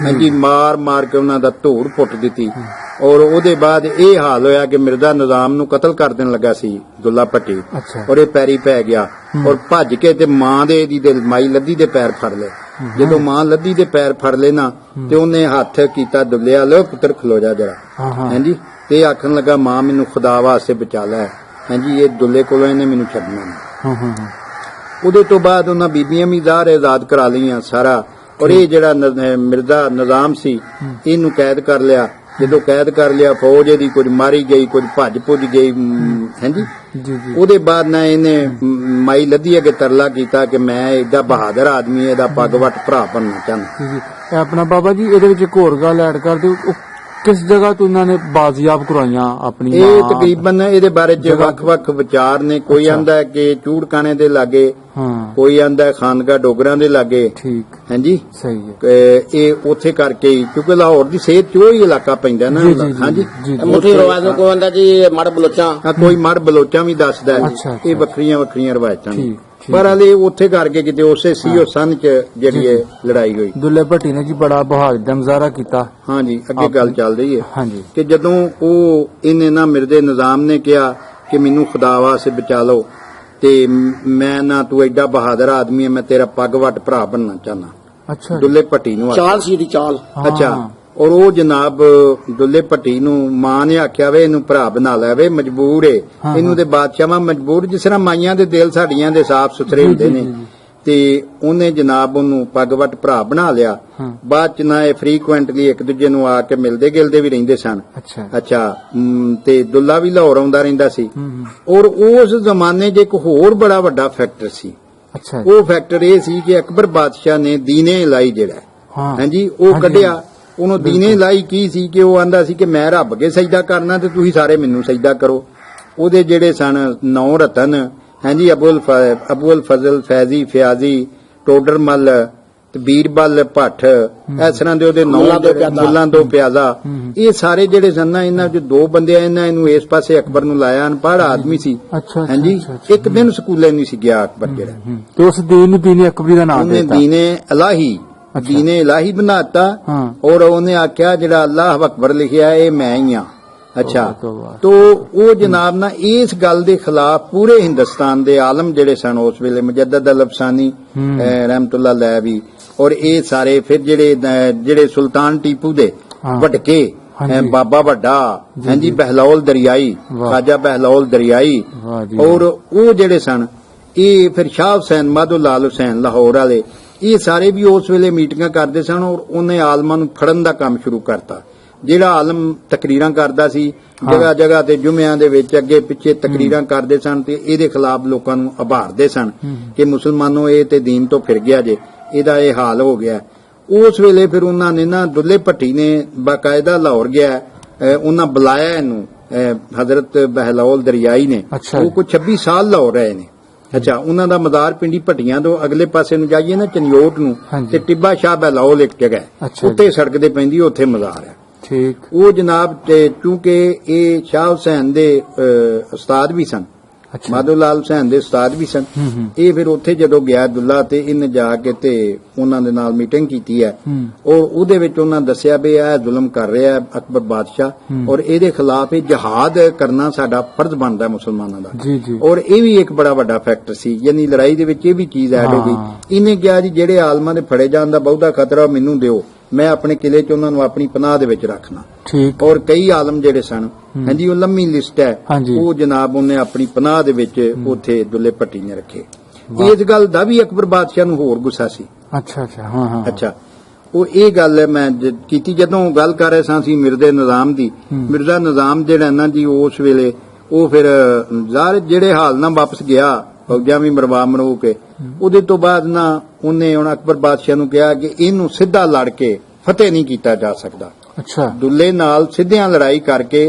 ਹਾਂਜੀ ਮਾਰ ਕੇ ਉਹਨਾਂ ਦਾ ਧੂੜ ਪੁੱਟ ਦਿੱਤੀ ਔਰ ਉਹਦੇ ਬਾਅਦ ਇਹ ਹਾਲ ਹੋਇਆ ਕਿ ਮਿਰਜ਼ਾ ਨਿਜ਼ਾਮ ਨੂੰ ਕਤਲ ਕਰ ਦੇਣ ਲੱਗਾ ਸੀ ਦੁੱਲਾ ਭੱਟੀ ਔਰ ਇਹ ਪੈਰੀ ਪੈ ਗਿਆ ਔਰ ਭੱਜ ਕੇ ਤੇ ਮਾਂ ਦੇ ਦੀ ਮਾਈ ਲੱਦੀ ਦੇ ਪੈਰ ਫੜ ਲਏ। ਜਦੋਂ ਮਾਂ ਲੱਦੀ ਦੇ ਪੈਰ ਫੜ ਲਏ ਨਾ ਤੇ ਉਹਨੇ ਹੱਥ ਕੀਤਾ ਦੁੱਲਿਆ ਲੋ ਪੁੱਤਰ ਖਲੋ ਜਾ ਜਰਾ ਹਾਂਜੀ ਤੇ ਆਖਣ ਲੱਗਾ ਮਾਂ ਮੈਨੂੰ ਖੁਦਾ ਵਾਸਤੇ ਬਚਾ ਲੈ ਹਾਂਜੀ ਇਹ ਦੁੱਲੇ ਕੋਲੋਂ ਇਹਨੇ ਮੈਨੂੰ ਛੱਡਣਾ ਨਹੀਂ। ਉਹਦੇ ਤੋਂ ਬਾਅਦ ਉਹਨਾਂ ਬੀਬੀਆਂ ਵੀ ਜ਼ਾਹਰ ਆਜ਼ਾਦ ਕਰਾ ਲਈਆਂ ਸਾਰਾ ਔਰ ਇਹ ਜਿਹੜਾ ਮਿਰਜ਼ਾ ਨਿਜ਼ਾਮ ਸੀ ਇਹਨੂੰ ਕੈਦ ਕਰ ਲਿਆ। ਜਦੋਂ ਕੈਦ ਕਰ ਲਿਆ ਫੌਜ ਇਹਦੀ ਕੁਝ ਮਾਰੀ ਗਈ ਕੁਝ ਭੱਜ ਭੁੱਜ ਗਈ ਹਾਂਜੀ ਉਹਦੇ ਬਾਅਦ ਨਾ ਇਹਨੇ ਮਾਈ ਲੱਦੀ ਅੱਗੇ ਤਰਲਾ ਕੀਤਾ ਕਿ ਮੈਂ ਏਡਾ ਬਹਾਦਰ ਆਦਮੀ ਇਹਦਾ ਪੱਗ ਵੱਟ ਭਰਾ ਬਣਨਾ ਚਾਹੁੰਦਾ। ਆਪਣਾ ਬਾਬਾ ਜੀ ਇਹਦੇ ਵਿੱਚ ਇੱਕ ਹੋਰ ਗੱਲ ਐਡ ਕਰ ਦਿਓ ਕਿਸ ਜਗ੍ਹਾ ਤੋਂ ਇਹਨਾਂ ਨੇ ਬਾਜ਼ੀਆਬ ਕਰਵਾਈਆਂ ਆਪਣੀ ਇਹ ਤਕਰੀਬਨ ਇਹਦੇ ਬਾਰੇ ਚ ਵੱਖ-ਵੱਖ ਵਿਚਾਰ ਨੇ। ਕੋਈ ਆਂਦਾ ਕਿ ਚੂੜਕਾਣੇ ਦੇ ਲਾਗੇ ਕੋਈ ਆਂਦਾ ਖਾਨਗਾ ਡੋਗਰਾਂ ਦੇ ਲਾਗੇ ਠੀਕ ਹਾਂਜੀ ਸਹੀ ਹੈ ਇਹ ਉੱਥੇ ਕਰਕੇ ਕਿਉਂਕਿ ਲਾਹੌਰ ਦੀ ਸਿਹਤ ਚ ਉਹ ਹੀ ਇਲਾਕਾ ਪੈਂਦਾ ਨਾ ਹਾਂਜੀ ਮੁੱਠੀ ਰਵਾਇਤ ਨੂੰ ਕੋਈ ਆਂਦਾ ਜੀ ਮੜ ਬਲੋਚਾਂ ਕੋਈ ਮੜ ਬਲੋਚਾਂ ਵੀ ਦੱਸਦਾ ਇਹ ਵੱਖਰੀਆਂ ਰਵਾਇਤਾਂ ਨੇ ਪਰ ਹਲੇ ਉੱਥੇ ਕਰਕੇ ਕਿਤੇ ਉਸੇ ਸੀਓ ਸਨ ਚ ਜਿਹੜੀ ਇਹ ਲੜਾਈ ਹੋਈ। ਦੁੱਲੇ ਭੱਟੀ ਨੇ ਜੀ ਬੜਾ ਬਹਾਦਰੀ ਦਾ ਮੁਜ਼ਾਹਰਾ ਕੀਤਾ। ਹਾਂਜੀ ਅੱਗੇ ਗੱਲ ਚੱਲ ਰਹੀ ਹੈ ਹਾਂਜੀ ਕਿ ਜਦੋਂ ਉਹ ਇਹਨੇ ਨਾ ਮਿਰਜ਼ੇ ਨਿਜ਼ਾਮ ਨੇ ਕਿਹਾ ਕਿ ਮੈਨੂੰ ਖੁਦਾ ਵਾਸਤੇ ਬਚਾ ਲਓ ਤੇ ਮੈਂ ਨਾ ਤੂੰ ਐਡਾ ਬਹਾਦਰ ਆਦਮੀ ਹੈ ਮੈਂ ਤੇਰਾ ਪੱਗ ਵੱਟ ਭਰਾ ਬਣਨਾ ਚਾਹਨਾ। ਅੱਛਾ ਦੁੱਲੇ ਭੱਟੀ ਨੂੰ ਚਾਲ ਸੀ ਦੀ ਚਾਲ ਅੱਛਾ ਔਰ ਉਹ ਜਨਾਬ ਦੁੱਲੇ ਭੱਟੀ ਨੂੰ ਮਾਂ ਨੇ ਆਖਿਆ ਵੇ ਇਹਨੂੰ ਭਰਾ ਬਣਾ ਲੈ ਵੇ ਮਜਬੂਰ ਏ ਇਹਨੂੰ ਤੇ ਬਾਦਸ਼ਾਹਾਂ ਮਜਬੂਰ ਜਿਸ ਤਰ੍ਹਾਂ ਮਾਈਆਂ ਦੇ ਦਿਲ ਸਾਡੀਆਂ ਦੇ ਸਾਫ਼ ਸੁਥਰੇ ਹੁੰਦੇ ਨੇ ਤੇ ਉਹਨੇ ਜਨਾਬ ਉਹਨੂੰ ਪੱਗ ਵੱਟ ਭਰਾ ਬਣਾ ਲਿਆ। ਬਾਅਦ ਚ ਨਾ ਇਹ ਫ੍ਰੀਕੁਐਂਟਲੀ ਇੱਕ ਦੂਜੇ ਨੂੰ ਆ ਕੇ ਮਿਲਦੇ ਗਿਲਦੇ ਵੀ ਰਹਿੰਦੇ ਸਨ। ਅੱਛਾ ਤੇ ਦੁੱਲਾ ਵੀ ਲਾਹੌਰ ਆਉਂਦਾ ਰਹਿੰਦਾ ਸੀ। ਔਰ ਉਸ ਜ਼ਮਾਨੇ 'ਚ ਇੱਕ ਹੋਰ ਬੜਾ ਵੱਡਾ ਫੈਕਟਰ ਸੀ। ਉਹ ਫੈਕਟਰ ਇਹ ਸੀ ਕਿ ਅਕਬਰ ਬਾਦਸ਼ਾਹ ਨੇ ਦੀਨੇ ਇਲਾਹੀ ਜਿਹੜਾ ਹਾਂਜੀ ਉਹ ਕੱਢਿਆ। ਉਹਨੂੰ ਦੀਨੇ ਇਲਾਹੀ ਕੀ ਸੀ ਕਿ ਉਹ ਆਂਦਾ ਸੀ ਕਿ ਮੈਂ ਰੱਬ ਅੱਗੇ ਸਜਦਾ ਕਰਨਾ ਤੇ ਤੁਸੀਂ ਸਾਰੇ ਮੈਨੂੰ ਸਜਦਾ ਕਰੋ। ਉਹਦੇ ਜਿਹੜੇ ਸਨ 9 ਰਤਨ ਹਾਂਜੀ ਅਬੁਲ ਫਜ਼ਲ ਫੈਜ਼ੀ ਫਿਆਜ਼ੀ ਟੋਡਰਮਲ ਤੇ ਬੀਰਬਲ ਭੱਠ ਇਸ ਤਰ੍ਹਾਂ ਦੇ ਉਹਦੇ ਮੁੱਲਾਂ ਦੋ ਪਿਆਜ਼ਾ ਇਹ ਸਾਰੇ ਜਿਹੜੇ ਸਨ ਨਾ ਇਹਨਾਂ ਚ 2 ਬੰਦੇ ਇਹਨੂੰ ਇਸ ਪਾਸੇ ਅਕਬਰ ਨੂੰ ਲਾਇਆ। ਅਨਪੜ੍ਹ ਆਦਮੀ ਸੀ ਹਾਂਜੀ ਇੱਕ ਦਿਨ ਸਕੂਲੇ ਨਹੀਂ ਸੀ ਗਿਆ ਅਕਬਰ ਜਿਹੜਾ ਤੇ ਉਸ ਦੀਨ ਨੂੰ ਦੀਨੇ ਅਕਬਰੀ ਦਾ ਨਾਮ ਦਿੱਤਾ। ਦੀਨੇ ਇਲਾਹੀ ਬਣਾਤਾ ਔਰ ਉਹਨੇ ਆਖਿਆ ਜਿਹੜਾ ਅੱਲਾਹ ਅਕਬਰ ਲਿਖਿਆ ਇਹ ਮੈਂ ਹੀ ਆ। ਅੱਛਾ ਤੋ ਉਹ ਜਨਾਬ ਨਾ ਇਸ ਗੱਲ ਦੇ ਖਿਲਾਫ ਪੂਰੇ ਹਿੰਦੁਸਤਾਨ ਦੇ ਆਲਮ ਜਿਹੜੇ ਸਨ ਉਸ ਵੇਲੇ ਮੁਜੱਦਦ ਅਲ ਅਫਸਾਨੀ ਰਹਿਮਤੁल्लाह ਅਲੈਹ ਵੀ ਔਰ ਇਹ ਸਾਰੇ ਫਿਰ ਜਿਹੜੇ ਸੁਲਤਾਨ ਟੀਪੂ ਦੇ ਵੱਡਕੇ ਬਾਬਾ ਵੱਡਾ ਹਾਂਜੀ ਬਹਿਲੌਲ ਦਰਿਆਈ ਖਾਜਾ ਬਹਿਲੌਲ ਦਰਿਆਈ ਔਰ ਉਹ ਜਿਹੜੇ ਸਨ ਇਹ ਫਿਰ ਸ਼ਾਹ ਹੁਸੈਨ ਮਾਧੋ ਲਾਲ ਹੁਸੈਨ ਲਾਹੌਰ ਵਾਲੇ ਇਹ ਸਾਰੇ ਵੀ ਉਸ ਵੇਲੇ ਮੀਟਿੰਗਾਂ ਕਰਦੇ ਸਨ ਔਰ ਉਹਨੇ ਆਲਮਾਂ ਨੂੰ ਫੜਨ ਦਾ ਕੰਮ ਸ਼ੁਰੂ ਕਰਤਾ। ਜਿਹੜਾ ਆਲਮ ਤਕਰੀਰਾਂ ਕਰਦਾ ਸੀ ਜਗ੍ਹਾ ਜਗ੍ਹਾ ਤੇ ਜੁਮਿਆਂ ਦੇ ਵਿੱਚ ਅੱਗੇ ਪਿੱਛੇ ਤਕਰੀਰਾਂ ਕਰਦੇ ਸਨ ਤੇ ਇਹਦੇ ਖਿਲਾਫ ਲੋਕਾਂ ਨੂੰ ਆਭਾਰਦੇ ਸਨ ਕਿ ਮੁਸਲਮਾਨੋ ਇਹ ਤੇ ਦੀਨ ਤੋਂ ਫਿਰ ਗਿਆ ਜੇ ਇਹਦਾ ਇਹ ਹਾਲ ਹੋ ਗਿਆ। ਉਸ ਵੇਲੇ ਫਿਰ ਉਹਨਾਂ ਨੇ ਨਾ ਦੁੱਲੇ ਭੱਟੀ ਨੇ ਬਾਕਾਇਦਾ ਲਾਹੌਰ ਗਿਆ ਉਹਨਾਂ ਬੁਲਾਇਆ ਇਹਨੂੰ ਹਜ਼ਰਤ ਬਹਿਲੌਲ ਦਰਿਆਈ ਨੇ ਉਹ ਕੋਈ 26 ਸਾਲ ਲਾਹੌਰ ਰਹੇ ਨੇ। ਅੱਛਾ ਉਹਨਾਂ ਦਾ ਮਜ਼ਾਰ ਪਿੰਡੀ ਭੱਟੀਆਂ ਤੋਂ ਅਗਲੇ ਪਾਸੇ ਨੂੰ ਜਾਈਏ ਨਾ ਚਨਿਓਟ ਨੂੰ ਤੇ ਟਿੱਬਾ ਸ਼ਾਹ ਬਹਿਲੌਲ ਇੱਕ ਜਗ੍ਹਾ ਉੱਤੇ ਸੜਕ ਦੇ ਪੈਂਦੀ ਉੱਥੇ ਮਜ਼ਾਰ ਹੈ। ਉਹ ਜਨਾਬ ਚੂੰਕਿ ਇਹ ਸ਼ਾਹ ਹੁਸੈਨ ਦੇ ਉਸਤਾਦ ਵੀ ਸਨ ਮਾਧੋ ਲਾਲ ਹੁਸੈਨ ਦੇ ਉਸਤਾਦ ਵੀ ਸਨ ਇਹ ਫਿਰ ਉੱਥੇ ਜਦੋਂ ਗਿਆ ਦੁੱਲਾ ਤੇ ਇਹਨੇ ਜਾ ਕੇ ਤੇ ਉਹਨਾਂ ਦੇ ਨਾਲ ਮੀਟਿੰਗ ਕੀਤੀ ਹੈ ਔਰ ਉਹਦੇ ਵਿੱਚ ਉਹਨਾਂ ਦੱਸਿਆ ਵੀ ਇਹ ਜ਼ੁਲਮ ਕਰ ਰਿਹਾ ਅਕਬਰ ਬਾਦਸ਼ਾਹ ਔਰ ਇਹਦੇ ਖਿਲਾਫ ਇਹ ਜਹਾਦ ਕਰਨਾ ਸਾਡਾ ਫਰਜ਼ ਬਣਦਾ ਮੁਸਲਮਾਨਾਂ ਦਾ ਔਰ ਇਹ ਵੀ ਇੱਕ ਬੜਾ ਵੱਡਾ ਫੈਕਟਰ ਸੀ ਯਾਨੀ ਲੜਾਈ ਦੇ ਵਿੱਚ ਇਹ ਵੀ ਚੀਜ਼ ਐਡ ਹੋ ਗਈ। ਇਹਨੇ ਕਿਹਾ ਜੀ ਜਿਹੜੇ ਆਲਮਾਂ ਦੇ ਫੜੇ ਜਾਣ ਦਾ ਬਹੁਤਾ ਖਤਰਾ ਮੈਨੂੰ ਦਿਓ ਮੈਂ ਆਪਣੇ ਕਿਲੇ 'ਚ ਉਹਨਾਂ ਨੂੰ ਆਪਣੀ ਪਨਾਹ ਦੇ ਵਿੱਚ ਰੱਖਣਾ। ਔਰ ਕਈ ਆਲਮ ਜਿਹੜੇ ਸਨ ਹਾਂਜੀ ਉਹ ਲੰਮੀ ਲਿਸਟ ਹੈ ਉਹ ਜਨਾਬ ਉਹਨੇ ਆਪਣੀ ਪਨਾਹ ਦੇ ਵਿੱਚ ਉੱਥੇ ਦੁੱਲੇ ਭੱਟੀ ਨੇ ਰੱਖੇ। ਇਸ ਗੱਲ ਦਾ ਵੀ ਅਕਬਰ ਬਾਦਸ਼ਾਹ ਨੂੰ ਹੋਰ ਗੁੱਸਾ ਸੀ। ਅੱਛਾ ਉਹ ਇਹ ਗੱਲ ਮੈਂ ਕੀਤੀ ਜਦੋਂ ਗੱਲ ਕਰ ਰਹੇ ਸਾਂ ਅਸੀਂ ਮਿਰਜ਼ਾ ਨਿਜ਼ਾਮ ਜਿਹੜਾ ਨਾ ਜੀ ਉਸ ਵੇਲੇ ਉਹ ਫਿਰ ਜਿਹੜੇ ਹਾਲ ਨਾਲ ਵਾਪਸ ਗਿਆ ਫੌਜਾਂ ਵੀ ਮਰਵਾ ਕੇ ਉਹਦੇ ਤੋਂ ਬਾਅਦ ਨਾ ਉਹਨੇ ਹੁਣ ਅਕਬਰ ਬਾਦਸ਼ਾਹ ਨੂੰ ਕਿਹਾ ਕਿ ਇਹਨੂੰ ਸਿੱਧਾ ਲੜ ਕੇ ਫਤਿਹ ਨਹੀਂ ਕੀਤਾ ਜਾ ਸਕਦਾ। ਦੁੱਲੇ ਨਾਲ ਸਿੱਧਿਆਂ ਲੜਾਈ ਕਰਕੇ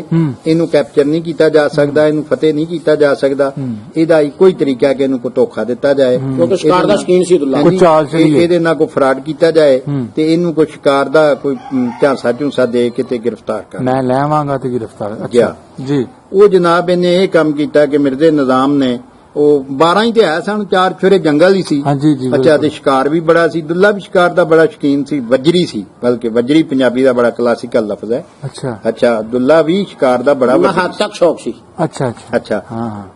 ਇਹਨੂੰ ਕੈਪਚਰ ਨਹੀਂ ਕੀਤਾ ਜਾ ਸਕਦਾ ਇਹਨੂੰ ਫਤਿਹ ਨਹੀਂ ਕੀਤਾ ਜਾ ਸਕਦਾ। ਇਹਦਾ ਇੱਕੋ ਹੀ ਤਰੀਕਾ ਕਿ ਇਹਨੂੰ ਕੋਈ ਧੋਖਾ ਦਿੱਤਾ ਜਾਏ ਕਿਉਂਕਿ ਸ਼ਿਕਾਰ ਦਾ ਸ਼ੌਕੀਨ ਸੀ ਦੁੱਲਾ ਇਹਦੇ ਨਾਲ ਕੋਈ ਫਰਾਡ ਕੀਤਾ ਜਾਏ ਤੇ ਇਹਨੂੰ ਕੋਈ ਸ਼ਿਕਾਰ ਦਾ ਕੋਈ ਝਾਂਸਾ ਝੂੰਸਾ ਦੇ ਕੇ ਤੇ ਗ੍ਰਿਫਤਾਰ ਕਰ ਮੈਂ ਲੈਵਾਂਗਾ ਤੇ ਗ੍ਰਿਫਤਾਰ ਜੀ। ਉਹ ਜਨਾਬ ਇਹਨੇ ਇਹ ਕੰਮ ਕੀਤਾ ਕਿ ਮਿਰਜ਼ੇ ਨਿਜ਼ਾਮ ਨੇ ਉਹ 12 ਹੀ ਤੇ ਹੈ ਸਨ 4 ਛੁਰੇ ਜੰਗਲ ਹੀ ਸੀ। ਅੱਛਾ ਤੇ ਸ਼ਿਕਾਰ ਵੀ ਬੜਾ ਸੀ ਦੁੱਲਾ ਵੀ ਸ਼ਿਕਾਰ ਦਾ ਬੜਾ ਸ਼ੌਕੀਨ ਸੀ ਵਜਰੀ ਸੀ ਬਲਕਿ ਵਜਰੀ ਪੰਜਾਬੀ ਦਾ ਬੜਾ ਕਲਾਸਿਕਲ ਲਫ਼ਜ਼ ਹੈ। ਅੱਛਾ ਦੁੱਲਾ ਵੀ ਸ਼ਿਕਾਰ ਦਾ ਬੜਾ ਹੱਦ ਤੱਕ ਸ਼ੌਕ ਸੀ। ਅੱਛਾ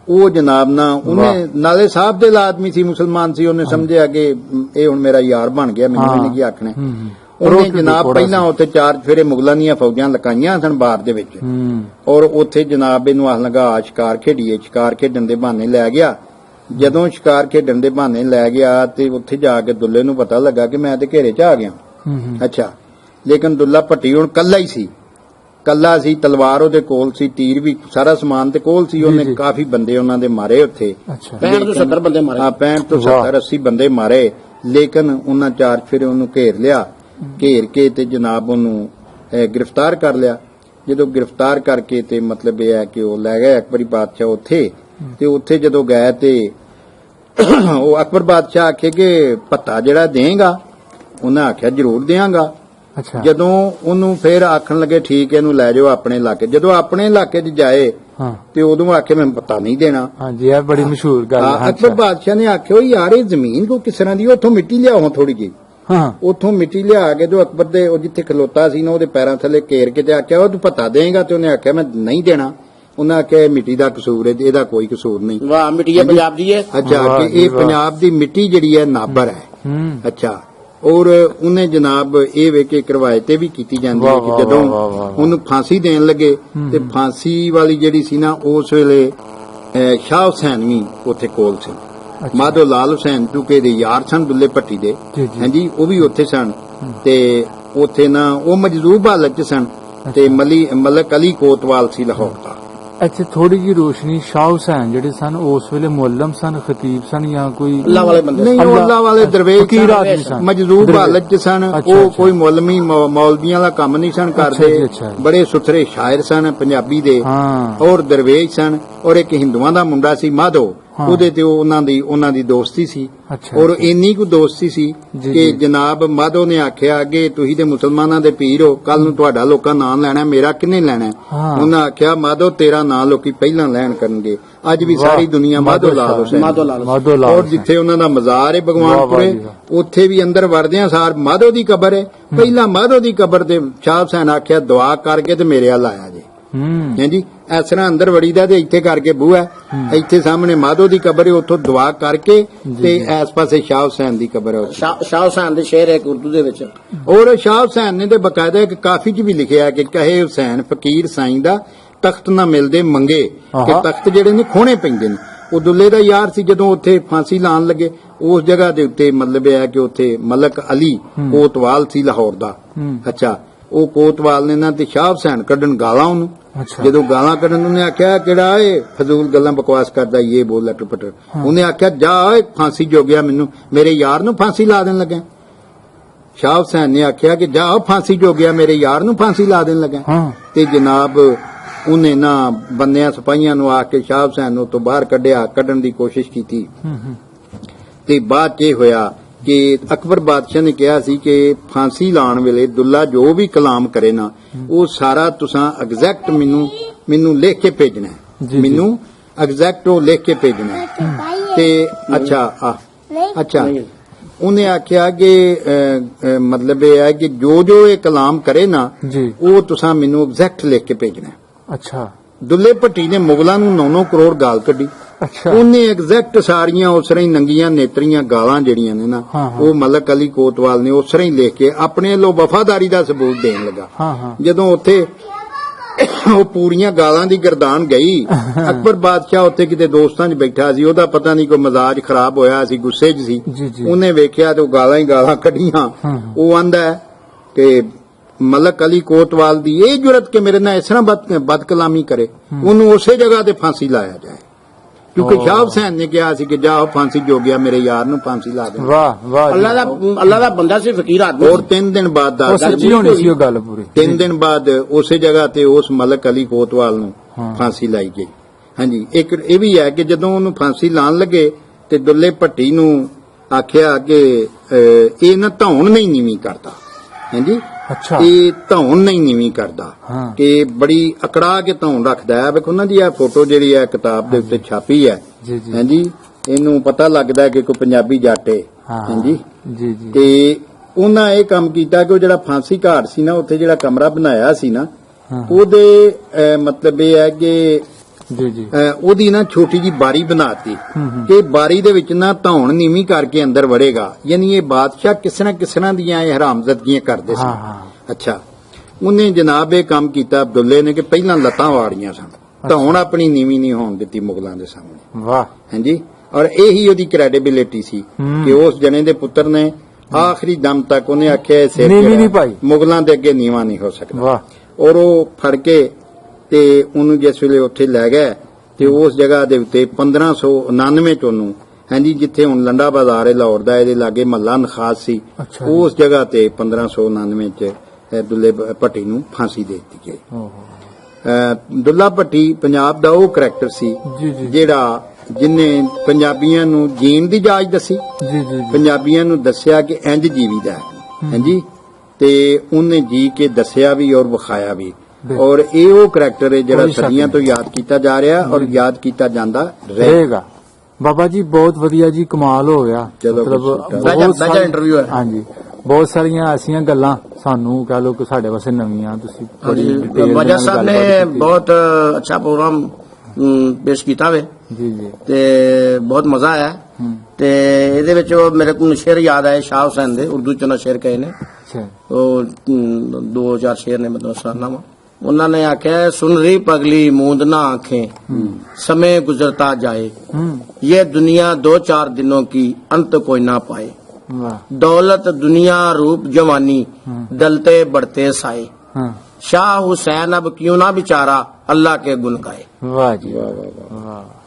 ਉਹ ਜਨਾਬ ਨਾ ਉਹਨੇ ਨਾਲੇ ਸਾਹਿਬ ਦੇ ਆਦਮੀ ਸੀ ਮੁਸਲਮਾਨ ਸੀ ਉਹਨੇ ਸਮਝਿਆ ਕਿ ਇਹ ਹੁਣ ਮੇਰਾ ਯਾਰ ਬਣ ਗਿਆ ਮੈਨੂੰ ਇਹਨੇ ਕੀ ਆਖਣਾ। ਉਹਨੇ ਜਨਾਬ ਪਹਿਲਾਂ ਉੱਥੇ 4 ਫੇਰੇ ਮੁਗਲਾਂ ਦੀਆਂ ਫੌਜਾਂ ਲਗਾਈਆਂ ਸਨ ਬਾਰ ਦੇ ਵਿੱਚ ਔਰ ਉੱਥੇ ਜਨਾਬ ਇਹਨੂੰ ਆਖ ਲਗਾ ਸ਼ਿਕਾਰ ਖੇਡੀਏ ਸ਼ਿਕਾਰ ਖੇਡਣ ਦੇ ਬਹਾਨੇ ਲੈ ਗਿਆ। ਜਦੋਂ ਸ਼ਿਕਾਰ ਖੇਡਣ ਦੇ ਬਹਾਨੇ ਲੈ ਗਿਆ ਤੇ ਉੱਥੇ ਜਾ ਕੇ ਦੁੱਲੇ ਨੂੰ ਪਤਾ ਲੱਗਾ ਕਿ ਮੈਂ ਤੇ ਘੇਰੇ 'ਚ ਆ ਗਿਆ। ਅੱਛਾ ਲੇਕਿਨ ਦੁੱਲਾ ਭੱਟੀ ਹੁਣ ਕੱਲਾ ਸੀ ਤਲਵਾਰ ਉਹਦੇ ਕੋਲ ਸੀ ਤੀਰ ਵੀ ਸਾਰਾ ਸਮਾਨ ਤੇ ਕੋਲ ਸੀ ਉਹਨੇ ਕਾਫੀ ਬੰਦੇ ਉਹਨਾਂ ਦੇ ਮਾਰੇ ਉੱਥੇ 65 ਤੋਂ 70 ਬੰਦੇ ਮਾਰੇ 65 ਤੋਂ 70 80 ਬੰਦੇ ਮਾਰੇ ਲੇਕਿਨ ਉਹਨਾਂ 4 ਫੇਰੇ ਉਹਨੂੰ ਘੇਰ ਕੇ ਤੇ ਜਨਾਬ ਉਹਨੂੰ ਗ੍ਰਿਫਤਾਰ ਕਰ ਲਿਆ। ਜਦੋਂ ਗ੍ਰਿਫਤਾਰ ਕਰਕੇ ਤੇ ਮਤਲਬ ਇਹ ਹੈ ਕਿ ਉਹ ਲੈ ਗਏ ਅਕਬਰੀ ਬਾਦਸ਼ਾਹ ਉੱਥੇ ਜਦੋਂ ਗਏ ਤੇ ਉਹ ਅਕਬਰ ਬਾਦਸ਼ਾਹ ਆਖੇ ਕਿ ਭੱਤਾ ਜਿਹੜਾ ਦੇਗਾ ਉਹਨਾਂ ਆਖਿਆ ਜ਼ਰੂਰ ਦੇਵਾਂਗਾ। ਜਦੋਂ ਉਹਨੂੰ ਫੇਰ ਆਖਣ ਲੱਗੇ ਠੀਕ ਹੈ ਇਹਨੂੰ ਲੈ ਜਾਓ ਆਪਣੇ ਇਲਾਕੇ ਜਦੋਂ ਆਪਣੇ ਇਲਾਕੇ 'ਚ ਜਾਏ ਤੇ ਉਦੋਂ ਆਖੇ ਮੈਂ ਪਤਾ ਨਹੀਂ ਦੇਣਾ। ਇਹ ਬੜੀ ਮਸ਼ਹੂਰ ਗੱਲ ਹੈ। ਅਕਬਰ ਬਾਦਸ਼ਾਹ ਨੇ ਆਖਿਆ ਯਾਰ ਇਹ ਜ਼ਮੀਨ ਕੋ ਕਿਸ ਤਰ੍ਹਾਂ ਦੀ ਉੱਥੋਂ ਮਿੱਟੀ ਲਿਆਓ ਥੋੜੀ ਜਿਹੀ ਉੱਥੋਂ ਮਿੱਟੀ ਲਿਆ ਕੇ ਜੋ ਅਕਬਰ ਦੇ ਉਹ ਜਿੱਥੇ ਖਲੋਤਾ ਸੀ ਨਾ ਉਹਦੇ ਪੈਰਾਂ ਥੱਲੇ ਘੇਰ ਕੇ ਤੇ ਆਖਿਆ ਉਹ ਤੂੰ ਪਤਾ ਦੇਗਾ ਤੇ ਉਹਨੇ ਆਖਿਆ ਮੈਂ ਨਹੀਂ ਦੇਣਾ। ਉਹਨਾਂ ਆਖਿਆ ਮਿੱਟੀ ਦਾ ਕਸੂਰ ਹੈ ਇਹਦਾ ਕੋਈ ਕਸੂਰ ਨਹੀਂ। ਵਾਹ ਮਿੱਟੀ ਹੈ ਪੰਜਾਬ ਦੀ ਹੈ। ਅੱਛਾ ਕਿ ਇਹ ਪੰਜਾਬ ਦੀ ਮਿੱਟੀ ਜਿਹੜੀ ਹੈ ਨਾਬਰ ਹੈ। ਅੱਛਾ ਔਰ ਉਹਨੇ ਜਨਾਬ ਇਹ ਵੇਖ ਕੇ ਰਵਾਇਤ ਵੀ ਕੀਤੀ ਜਾਂਦੀ ਹੈ ਕਿ ਜਦੋਂ ਉਹਨੂੰ ਫਾਂਸੀ ਦੇਣ ਲੱਗੇ ਤੇ ਫਾਂਸੀ ਵਾਲੀ ਜਿਹੜੀ ਸੀ ਨਾ ਉਸ ਵੇਲੇ ਸ਼ਾਹ ਹੁਸੈਨ ਵੀ ਉੱਥੇ ਕੋਲ ਸੀ। ਮਾਧੋ ਲਾਲ ਹੁਸੈਨ ਟੂਕੇ ਦੇ ਯਾਰ ਸਨ ਦੁੱਲੇ ਭੱਟੀ ਦੇ। ਜੀ, ਜੀ। ਹਾਂਜੀ, ਉਹ ਵੀ ਉੱਥੇ ਸਨ ਤੇ ਉੱਥੇ ਨਾ ਉਹ ਮਜਜ਼ੂਬ ਹਾਲਤ ਚ ਸਨ ਤੇ ਮਲਕ ਅਲੀ ਕੋਤਵਾਲ ਸੀ ਲਾਹੌਰ ਦਾ। ਅੱਛਾ, ਥੋੜੀ ਜੀ ਰੋਸ਼ਨੀ, ਸ਼ਾਹ ਹੁਸੈਨ ਜਿਹੜੇ ਸਨ ਉਸ ਵੇਲੇ ਮੁਅੱਲਮ ਸਨ, ਖਤੀਬ ਸਨ ਜਾਂ ਕੋਈ ਅੱਲਾ ਵਾਲੇ ਬੰਦੇ ਨਹੀਂ, ਉਹ ਅੱਲਾ ਵਾਲੇ ਦਰਵੇਸ਼ ਫਕੀਰ ਆਦਮੀ ਸਨ, ਮਜਜ਼ੂਬ ਦਰਵੇਸ਼। ਹਾਲਤ ਚ ਸਨ। ਅੱਛਾ, ਉਹ ਅੱਛਾ। ਕੋਈ ਮੌਲਵੀ ਮੌਲਵੀਆਂ ਦਾ ਕੰਮ ਨਹੀਂ ਸਨ ਕਰਦੇ। ਜੀ, ਅੱਛਾ ਜੀ। ਬੜੇ ਸੁਥਰੇ ਸ਼ਾਇਰ ਸਨ ਪੰਜਾਬੀ ਦੇ ਹਾਂ। ਔਰ ਦਰਵੇਸ਼ ਸਨ। ਔਰ ਇੱਕ ਹਿੰਦੂਆਂ ਦਾ ਮੁੰਡਾ ਸੀ ਮਾਧੋ, ਹਾਂ। ਉਹਦੇ ਤੇ ਉਹਨਾਂ ਦੀ ਦੋਸਤੀ ਸੀ। ਅੱਛਾ, ਔਰ ਅੱਛਾ। ਇੰਨੀ ਕੁ ਦੋਸਤੀ ਸੀ ਜੀ, ਕਿ ਜੀ। ਜਨਾਬ ਮਾਧੋ ਨੇ ਆਖਿਆ ਕਿ ਤੁਸੀਂ ਤੇ ਮੁਸਲਮਾਨਾਂ ਦੇ ਪੀਰ ਹੋ, ਕੱਲ ਨੂੰ ਤੁਹਾਡਾ ਲੋਕਾਂ ਨਾਂ ਲੈਣਾ, ਮੇਰਾ ਕਿੰਨੇ ਲੈਣਾ? ਹਾਂ। ਉਹਨਾਂ ਆਖਿਆ ਮਾਧੋ ਤੇਰਾ ਨਾਂ ਲੋਕੀ ਪਹਿਲਾਂ ਲੈਣ ਕਰਨਗੇ। ਅੱਜ ਵੀ ਵਾਹ। ਸਾਰੀ ਦੁਨੀਆ ਮਾਧੋ ਲਾਲ ਹੁਸੈਨ ਮਾਧੋ ਲਾਲ ਮਾਧੋ ਲਾਲ ਔਰ ਹੁਸੈਨ। ਜਿੱਥੇ ਉਹਨਾਂ ਦਾ ਮਜ਼ਾਰ ਹੈ ਵਾਹ, ਵਾਹ ਭਗਵਾਨਪੁਰੇ, ਜੀ ਵਾਹ। ਉੱਥੇ ਵੀ ਅੰਦਰ ਵੜਦਿਆਂ ਸਾਰ ਮਾਧੋ ਦੀ ਕਬਰ ਹੈ। ਪਹਿਲਾਂ ਮਾਧੋ ਦੀ ਕਬਰ ਤੇ ਸ਼ਾਹ ਹੁਸੈਨ ਆਖਿਆ ਦੁਆ ਕਰਕੇ ਤੇ ਮੇਰੇ ਵੱਲ ਆਇਆ ਜੇ। ਹਾਂਜੀ, ਇਸ ਤਰ੍ਹਾਂ ਅੰਦਰ ਵੜੀਦਾ ਤੇ ਇੱਥੇ ਕਰਕੇ ਬੂਹਾ, ਇੱਥੇ ਸਾਹਮਣੇ ਮਾਧੋ ਦੀ ਕਬਰ ਹੈ, ਉੱਥੋਂ ਦੁਆ ਕਰਕੇ ਤੇ ਇਸ ਪਾਸੇ ਸ਼ਾਹ ਹੁਸੈਨ ਦੀ ਕਬਰ ਹੈ। ਸ਼ਾਹ ਹੁਸੈਨ ਦੇ ਸ਼ੇਰ ਹੈ ਉਰਦੂ ਦੇ ਵਿੱਚ। ਔਰ ਸ਼ਾਹ ਹੁਸੈਨ ਨੇ ਤੇ ਬਕਾਇਦਾ ਇੱਕ ਕਾਫੀ ਚ ਵੀ ਲਿਖਿਆ ਕਿ ਕਹੇ ਹੁਸੈਨ ਫਕੀਰ ਸਾਈਂ ਦਾ ਤਖਤ ਨਾ ਮਿਲਦੇ ਮੰਗੇ, ਕਿ ਤਖਤ ਜਿਹੜੇ ਨੇ ਖੋਣੇ ਪੈਂਦੇ ਨੇ। ਉਹ ਦੁੱਲੇ ਦਾ ਯਾਰ ਸੀ। ਜਦੋਂ ਉੱਥੇ ਫਾਂਸੀ ਲਾਣ ਲੱਗੇ ਉਸ ਜਗ੍ਹਾ ਦੇ ਉੱਤੇ ਮਤਲਬ ਇਹ ਹੈ ਕਿ ਉੱਥੇ ਮਲਕ ਅਲੀ ਕੋਤਵਾਲ ਸੀ ਲਾਹੌਰ ਦਾ। ਅੱਛਾ, ਉਹ ਕੋਤਵਾਲ ਨੇ ਨਾ ਤੇ ਸ਼ਾਹ ਹੁਸੈਨ ਕੱਢਣ ਗਾਲਾਂ ਉਹਨੂੰ। ਜਦੋਂ ਗਾਲਾਂ ਕੱਢਣ ਉਹਨੇ ਆਖਿਆ ਕਿਹੜਾ ਏ ਫਜ਼ੂਲ ਗੱਲਾਂ ਬਕਵਾਸ ਕਰਦਾ, ਇਹ ਬੋਲ ਲਟ ਪਟ। ਉਹਨੇ ਆਖਿਆ ਜਾ ਓਏ ਫਾਂਸੀ ਜੋ ਗਿਆ, ਮੈਨੂੰ ਮੇਰੇ ਯਾਰ ਨੂੰ ਫਾਂਸੀ ਲਾ ਦੇਣ ਲੱਗਾ। ਸ਼ਾਹ ਹੁਸੈਨ ਨੇ ਆਖਿਆ ਕਿ ਜਾ ਫਾਂਸੀ ਜੋ ਗਿਆ, ਮੇਰੇ ਯਾਰ ਨੂੰ ਫਾਂਸੀ ਲਾ ਦੇਣ ਲੱਗਾ। ਤੇ ਜਨਾਬ ਉਹਨੇ ਨਾ ਬੰਦਿਆਂ ਸਿਪਾਹੀਆਂ ਨੂੰ ਆ ਕੇ ਸ਼ਾਹ ਹੁਸੈਨ ਨੂੰ ਤੋਂ ਬਾਹਰ ਕੱਢਣ ਦੀ ਕੋਸ਼ਿਸ਼ ਕੀਤੀ। ਤੇ ਬਾਅਦ ਚ ਇਹ ਹੋਇਆ ਕਿ ਅਕਬਰ ਬਾਦਸ਼ਾਹ ਨੇ ਕਿਹਾ ਸੀ ਕਿ ਫਾਂਸੀ ਲਾਉਣ ਵੇਲੇ ਦੁੱਲਾ ਜੋ ਵੀ ਕਲਾਮ ਕਰੇ ਨਾ, ਉਹ ਸਾਰਾ ਤੁਸਾਂ ਐਗਜ਼ੈਕਟ ਮੈਨੂੰ ਲਿਖ ਕੇ ਭੇਜਣਾ ਹੈ। ਮੈਨੂੰ ਐਗਜ਼ੈਕਟ ਉਹ ਲਿਖ ਕੇ ਭੇਜਣਾ ਹੈ। ਤੇ ਅੱਛਾ ਉਹਨੇ ਆਖਿਆ ਕਿ ਮਤਲਬ ਇਹ ਹੈ ਕਿ ਜੋ ਇਹ ਕਲਾਮ ਕਰੇ ਨਾ, ਉਹ ਤੁਸਾਂ ਮੈਨੂੰ ਐਗਜ਼ੈਕਟ ਲਿਖ ਕੇ ਭੇਜਣਾ ਹੈ। ਅੱਛਾ, ਦੁੱਲੇ ਭੱਟੀ ਨੇ ਮੁਗਲਾਂ ਨੂੰ 9-9 ਕਰੋੜ ਗਾਲ ਕੱਢੀ। ਉਹਨੇ ਐਗਜ਼ੈਕਟ ਸਾਰੀਆਂ ਉਸ ਤਰ੍ਹਾਂ ਹੀ ਨੰਗੀਆਂ ਨੇਤਰੀਆਂ ਗਾਲਾਂ ਜਿਹੜੀਆਂ ਨੇ ਨਾ, ਉਹ ਮਲਕ ਅਲੀ ਕੋਤਵਾਲ ਨੇ ਉਸ ਤਰ੍ਹਾਂ ਹੀ ਲਿਖ ਕੇ ਆਪਣੇ ਵੱਲੋਂ ਵਫਾਦਾਰੀ ਦਾ ਸਬੂਤ ਦੇਣ ਲੱਗਾ। ਜਦੋਂ ਉੱਥੇ ਉਹ ਪੂਰੀਆਂ ਗਾਲਾਂ ਦੀ ਗਰਦਾਨ ਗਈ, ਅਕਬਰ ਬਾਦਸ਼ਾਹ ਉੱਥੇ ਕਿਤੇ ਦੋਸਤਾਂ 'ਚ ਬੈਠਾ ਸੀ, ਉਹਦਾ ਪਤਾ ਨਹੀਂ ਕੋਈ ਮਜ਼ਾਜ ਖਰਾਬ ਹੋਇਆ ਸੀ, ਗੁੱਸੇ 'ਚ ਸੀ। ਉਹਨੇ ਵੇਖਿਆ ਤੇ ਉਹ ਗਾਲਾਂ ਹੀ ਗਾਲਾਂ ਕੱਢੀਆਂ। ਉਹ ਆਂਦਾ ਕਿ ਮਲਕ ਅਲੀ ਕੋਤਵਾਲ ਦੀ ਇਹ ਜੁਰਤ ਕਿ ਮੇਰੇ ਨਾਲ ਇਸ ਤਰ੍ਹਾਂ ਬਦਕਲਾਮੀ ਕਰੇ, ਉਹਨੂੰ ਉਸੇ ਜਗ੍ਹਾ ਤੇ ਫਾਂਸੀ ਲਾਇਆ ਜਾਏ। ਕਿਉਂਕਿ ਸ਼ਾਹ ਹੁਸੈਨ ਨੇ ਕਿਹਾ ਸੀ ਕਿ ਜਾ ਫਾਂਸੀ ਜੋ ਗਿਆ, ਮੇਰੇ ਯਾਰ ਨੂੰ ਫਾਂਸੀ ਲਾ ਦੇ। ਵਾਹ ਵਾਹ, ਅੱਲਾ ਦਾ ਬੰਦਾ ਸੀ, ਫਕੀਰ ਆਦਮੀ। ਔਰ 3 ਦਿਨ ਬਾਅਦ ਸੱਚੀ ਹੋਣੀ ਸੀ ਉਹ ਗੱਲ ਪੂਰੀ। 3 ਦਿਨ ਬਾਅਦ ਉਸੇ ਜਗ੍ਹਾ ਤੇ ਉਸ ਮਲਕ ਅਲੀ ਕੋਤਵਾਲ ਨੂੰ ਫਾਂਸੀ ਲਾਈ ਗਈ। ਹਾਂਜੀ, ਇੱਕ ਇਹ ਵੀ ਹੈ ਕਿ ਜਦੋਂ ਉਹਨੂੰ ਫਾਂਸੀ ਲਾਣ ਲੱਗੇ ਤੇ ਦੁੱਲੇ ਭੱਟੀ ਨੂੰ ਆਖਿਆ ਕਿ ਇਹ ਨਾ ਧੌਣ ਨਹੀਂ ਨੀਵੀਂ ਕਰਦਾ। ਹਾਂਜੀ, ਇਹ ਧੌਣ ਨਹੀਂ ਨੀਵੀਂ ਕਰਦਾ, ਕਿ ਬੜੀ ਅਕੜਾ ਕੇ ਧੌਣ ਰੱਖਦਾ ਹੈ। ਵੇਖੋ ਨਾ ਜੀ, ਇਹ ਫੋਟੋ ਜਿਹੜੀ ਹੈ ਕਿਤਾਬ ਦੇ ਉੱਤੇ ਛਾਪੀ ਹੈ। ਹਾਂਜੀ, ਇਹਨੂੰ ਪਤਾ ਲੱਗਦਾ ਕਿ ਕੋਈ ਪੰਜਾਬੀ ਜੱਟ ਹੈ। ਹਾਂਜੀ, ਤੇ ਉਹਨਾਂ ਇਹ ਕੰਮ ਕੀਤਾ ਕਿ ਉਹ ਜਿਹੜਾ ਫਾਂਸੀ ਘਾਟ ਸੀ ਨਾ, ਉੱਥੇ ਜਿਹੜਾ ਕਮਰਾ ਬਣਾਇਆ ਸੀ ਨਾ, ਉਹਦੇ ਮਤਲਬ ਇਹ ਹੈ ਕਿ ਉਹਦੀ ਨਾ ਛੋਟੀ ਜੀ ਬਾਰੀ ਬਣਾਤੀ ਕਿ ਬਾਰੀ ਦੇ ਵਿੱਚ ਨਾ ਧੌਣ ਨੀਵੀਂ ਕਰਕੇ ਅੰਦਰ ਵੜੇਗਾ। ਯਾਨੀ ਇਹ ਬਾਦਸ਼ਾਹ ਕਿਸ ਤਰ੍ਹਾਂ ਦੀਆਂ ਇਹ ਹਰਾਮਜ਼ਦਗੀਆਂ ਕਰਦੇ ਸੀ। ਅੱਛਾ, ਉਹਨੇ ਜਨਾਬ ਇਹ ਕੰਮ ਕੀਤਾ ਅਬਦੁੱਲੇ ਨੇ ਕਿ ਪਹਿਲਾਂ ਲੱਤਾਂ ਵਾੜੀਆਂ ਸਨ, ਧੌਣ ਆਪਣੀ ਨੀਵੀਂ ਨਹੀਂ ਹੋਣ ਦਿੱਤੀ ਮੁਗਲਾਂ ਦੇ ਸਾਹਮਣੇ। ਵਾਹ, ਹਾਂਜੀ, ਔਰ ਇਹੀ ਉਹਦੀ ਕ੍ਰੈਡੀਬਿਲਿਟੀ ਸੀ ਕਿ ਉਸ ਜਣੇ ਦੇ ਪੁੱਤਰ ਨੇ ਆਖਰੀ ਦਮ ਤੱਕ ਉਹਨੇ ਆਖਿਆ ਸਿਰ ਮੁਗਲਾਂ ਦੇ ਅੱਗੇ ਨੀਵਾਂ ਨਹੀਂ ਹੋ ਸਕਦਾ। ਔਰ ਉਹ ਫੜ ਕੇ ਤੇ ਉਹਨੂੰ ਜਿਸ ਵੇਲੇ ਉੱਥੇ ਲੈ ਗਏ ਤੇ ਉਸ ਜਗ੍ਹਾ ਦੇ ਉੱਤੇ 1599 ਚ ਉਹਨੂੰ, ਹਾਂਜੀ, ਜਿੱਥੇ ਹੁਣ ਲੰਡਾ ਬਾਜ਼ਾਰ ਹੈ ਲਾਹੌਰ ਦਾ, ਇਹਦੇ ਲਾਗੇ ਮਹੱਲਾ ਨਖਾਸ ਸੀ, ਉਸ ਜਗ੍ਹਾ ਤੇ 1599 ਚ ਦੁੱਲੇ ਭੱਟੀ ਨੂੰ ਫਾਂਸੀ ਦੇ ਦਿੱਤੀ ਗਈ। ਦੁੱਲਾ ਭੱਟੀ ਪੰਜਾਬ ਦਾ ਉਹ ਕਰੈਕਟਰ ਸੀ ਜਿਨੇ ਪੰਜਾਬੀਆਂ ਨੂੰ ਜੀਣ ਦੀ ਜਾਚ ਦੱਸੀ, ਪੰਜਾਬੀਆਂ ਨੂੰ ਦੱਸਿਆ ਕਿ ਇੰਜ ਜੀਵੀਦਾ ਹੈ। ਹਾਂਜੀ, ਤੇ ਉਹਨੇ ਜੀ ਕੇ ਦੱਸਿਆ ਵੀ ਔਰ ਵਿਖਾਇਆ ਵੀ। ਔਰ ਇਹ ਉਹ ਕਰੈਕਟਰ ਹੈ ਜਿਹੜਾ ਸਦੀਆਂ ਤੋਂ ਯਾਦ ਕੀਤਾ ਜਾ ਰਿਹਾ ਔਰ ਯਾਦ ਕੀਤਾ ਜਾਂਦਾ ਰਹੇਗਾ। ਬਾਬਾ ਜੀ ਬਹੁਤ ਵਧੀਆ ਜੀ, ਕਮਾਲ ਹੋ ਗਿਆ। ਮਤਲਬ ਇੰਟਰਵਿਊ ਹੈ। ਹਾਂਜੀ, ਬਹੁਤ ਸਾਰੀਆਂ ਐਸੀਆਂ ਗੱਲਾਂ ਸਾਨੂੰ ਕਹ ਲੋ ਕਿ ਸਾਡੇ ਵਾਸਤੇ ਨਵੀਆਂ। ਤੁਸੀਂ ਵਜਾ ਸਾਹਿਬ ਨੇ ਬਹੁਤ ਅੱਛਾ ਪ੍ਰੋਗਰਾਮ ਪੇਸ਼ ਕੀਤਾ ਵੇ ਤੇ ਬਹੁਤ ਮਜ਼ਾ ਆਇਆ। ਤੇ ਇਹਦੇ ਵਿੱਚ ਮੇਰੇ ਕੋਲ ਸ਼ੇਰ ਯਾਦ ਆਏ ਸ਼ਾਹ ਹੁਸੈਨ ਦੇ, ਉਰਦੂ ਚ ਨਾ ਸ਼ੇਰ ਕਹੇ ਨੇ, ਉਹ 2-4 ਸ਼ੇਰ ਨੇ, ਮਤਲਬ ਸੁਣਾਵਾ। ਉਹਨਾਂ ਨੇ ਆਖਿਆ ਸੁਣ ਰਹੀ ਪਗਲੀ ਮੂੰਦ ਨਾ आंखें समय गुजरता जाए ये दुनिया 2-4 दिनों की अंत कोई ना पाए वाह दौलत दुनिया रूप जवानी डलते बढ़ते साए हाँ शाह हुसैन अब क्यों ना बेचारा अल्लाह के गुन गाए वाह जी वाह वाह वाह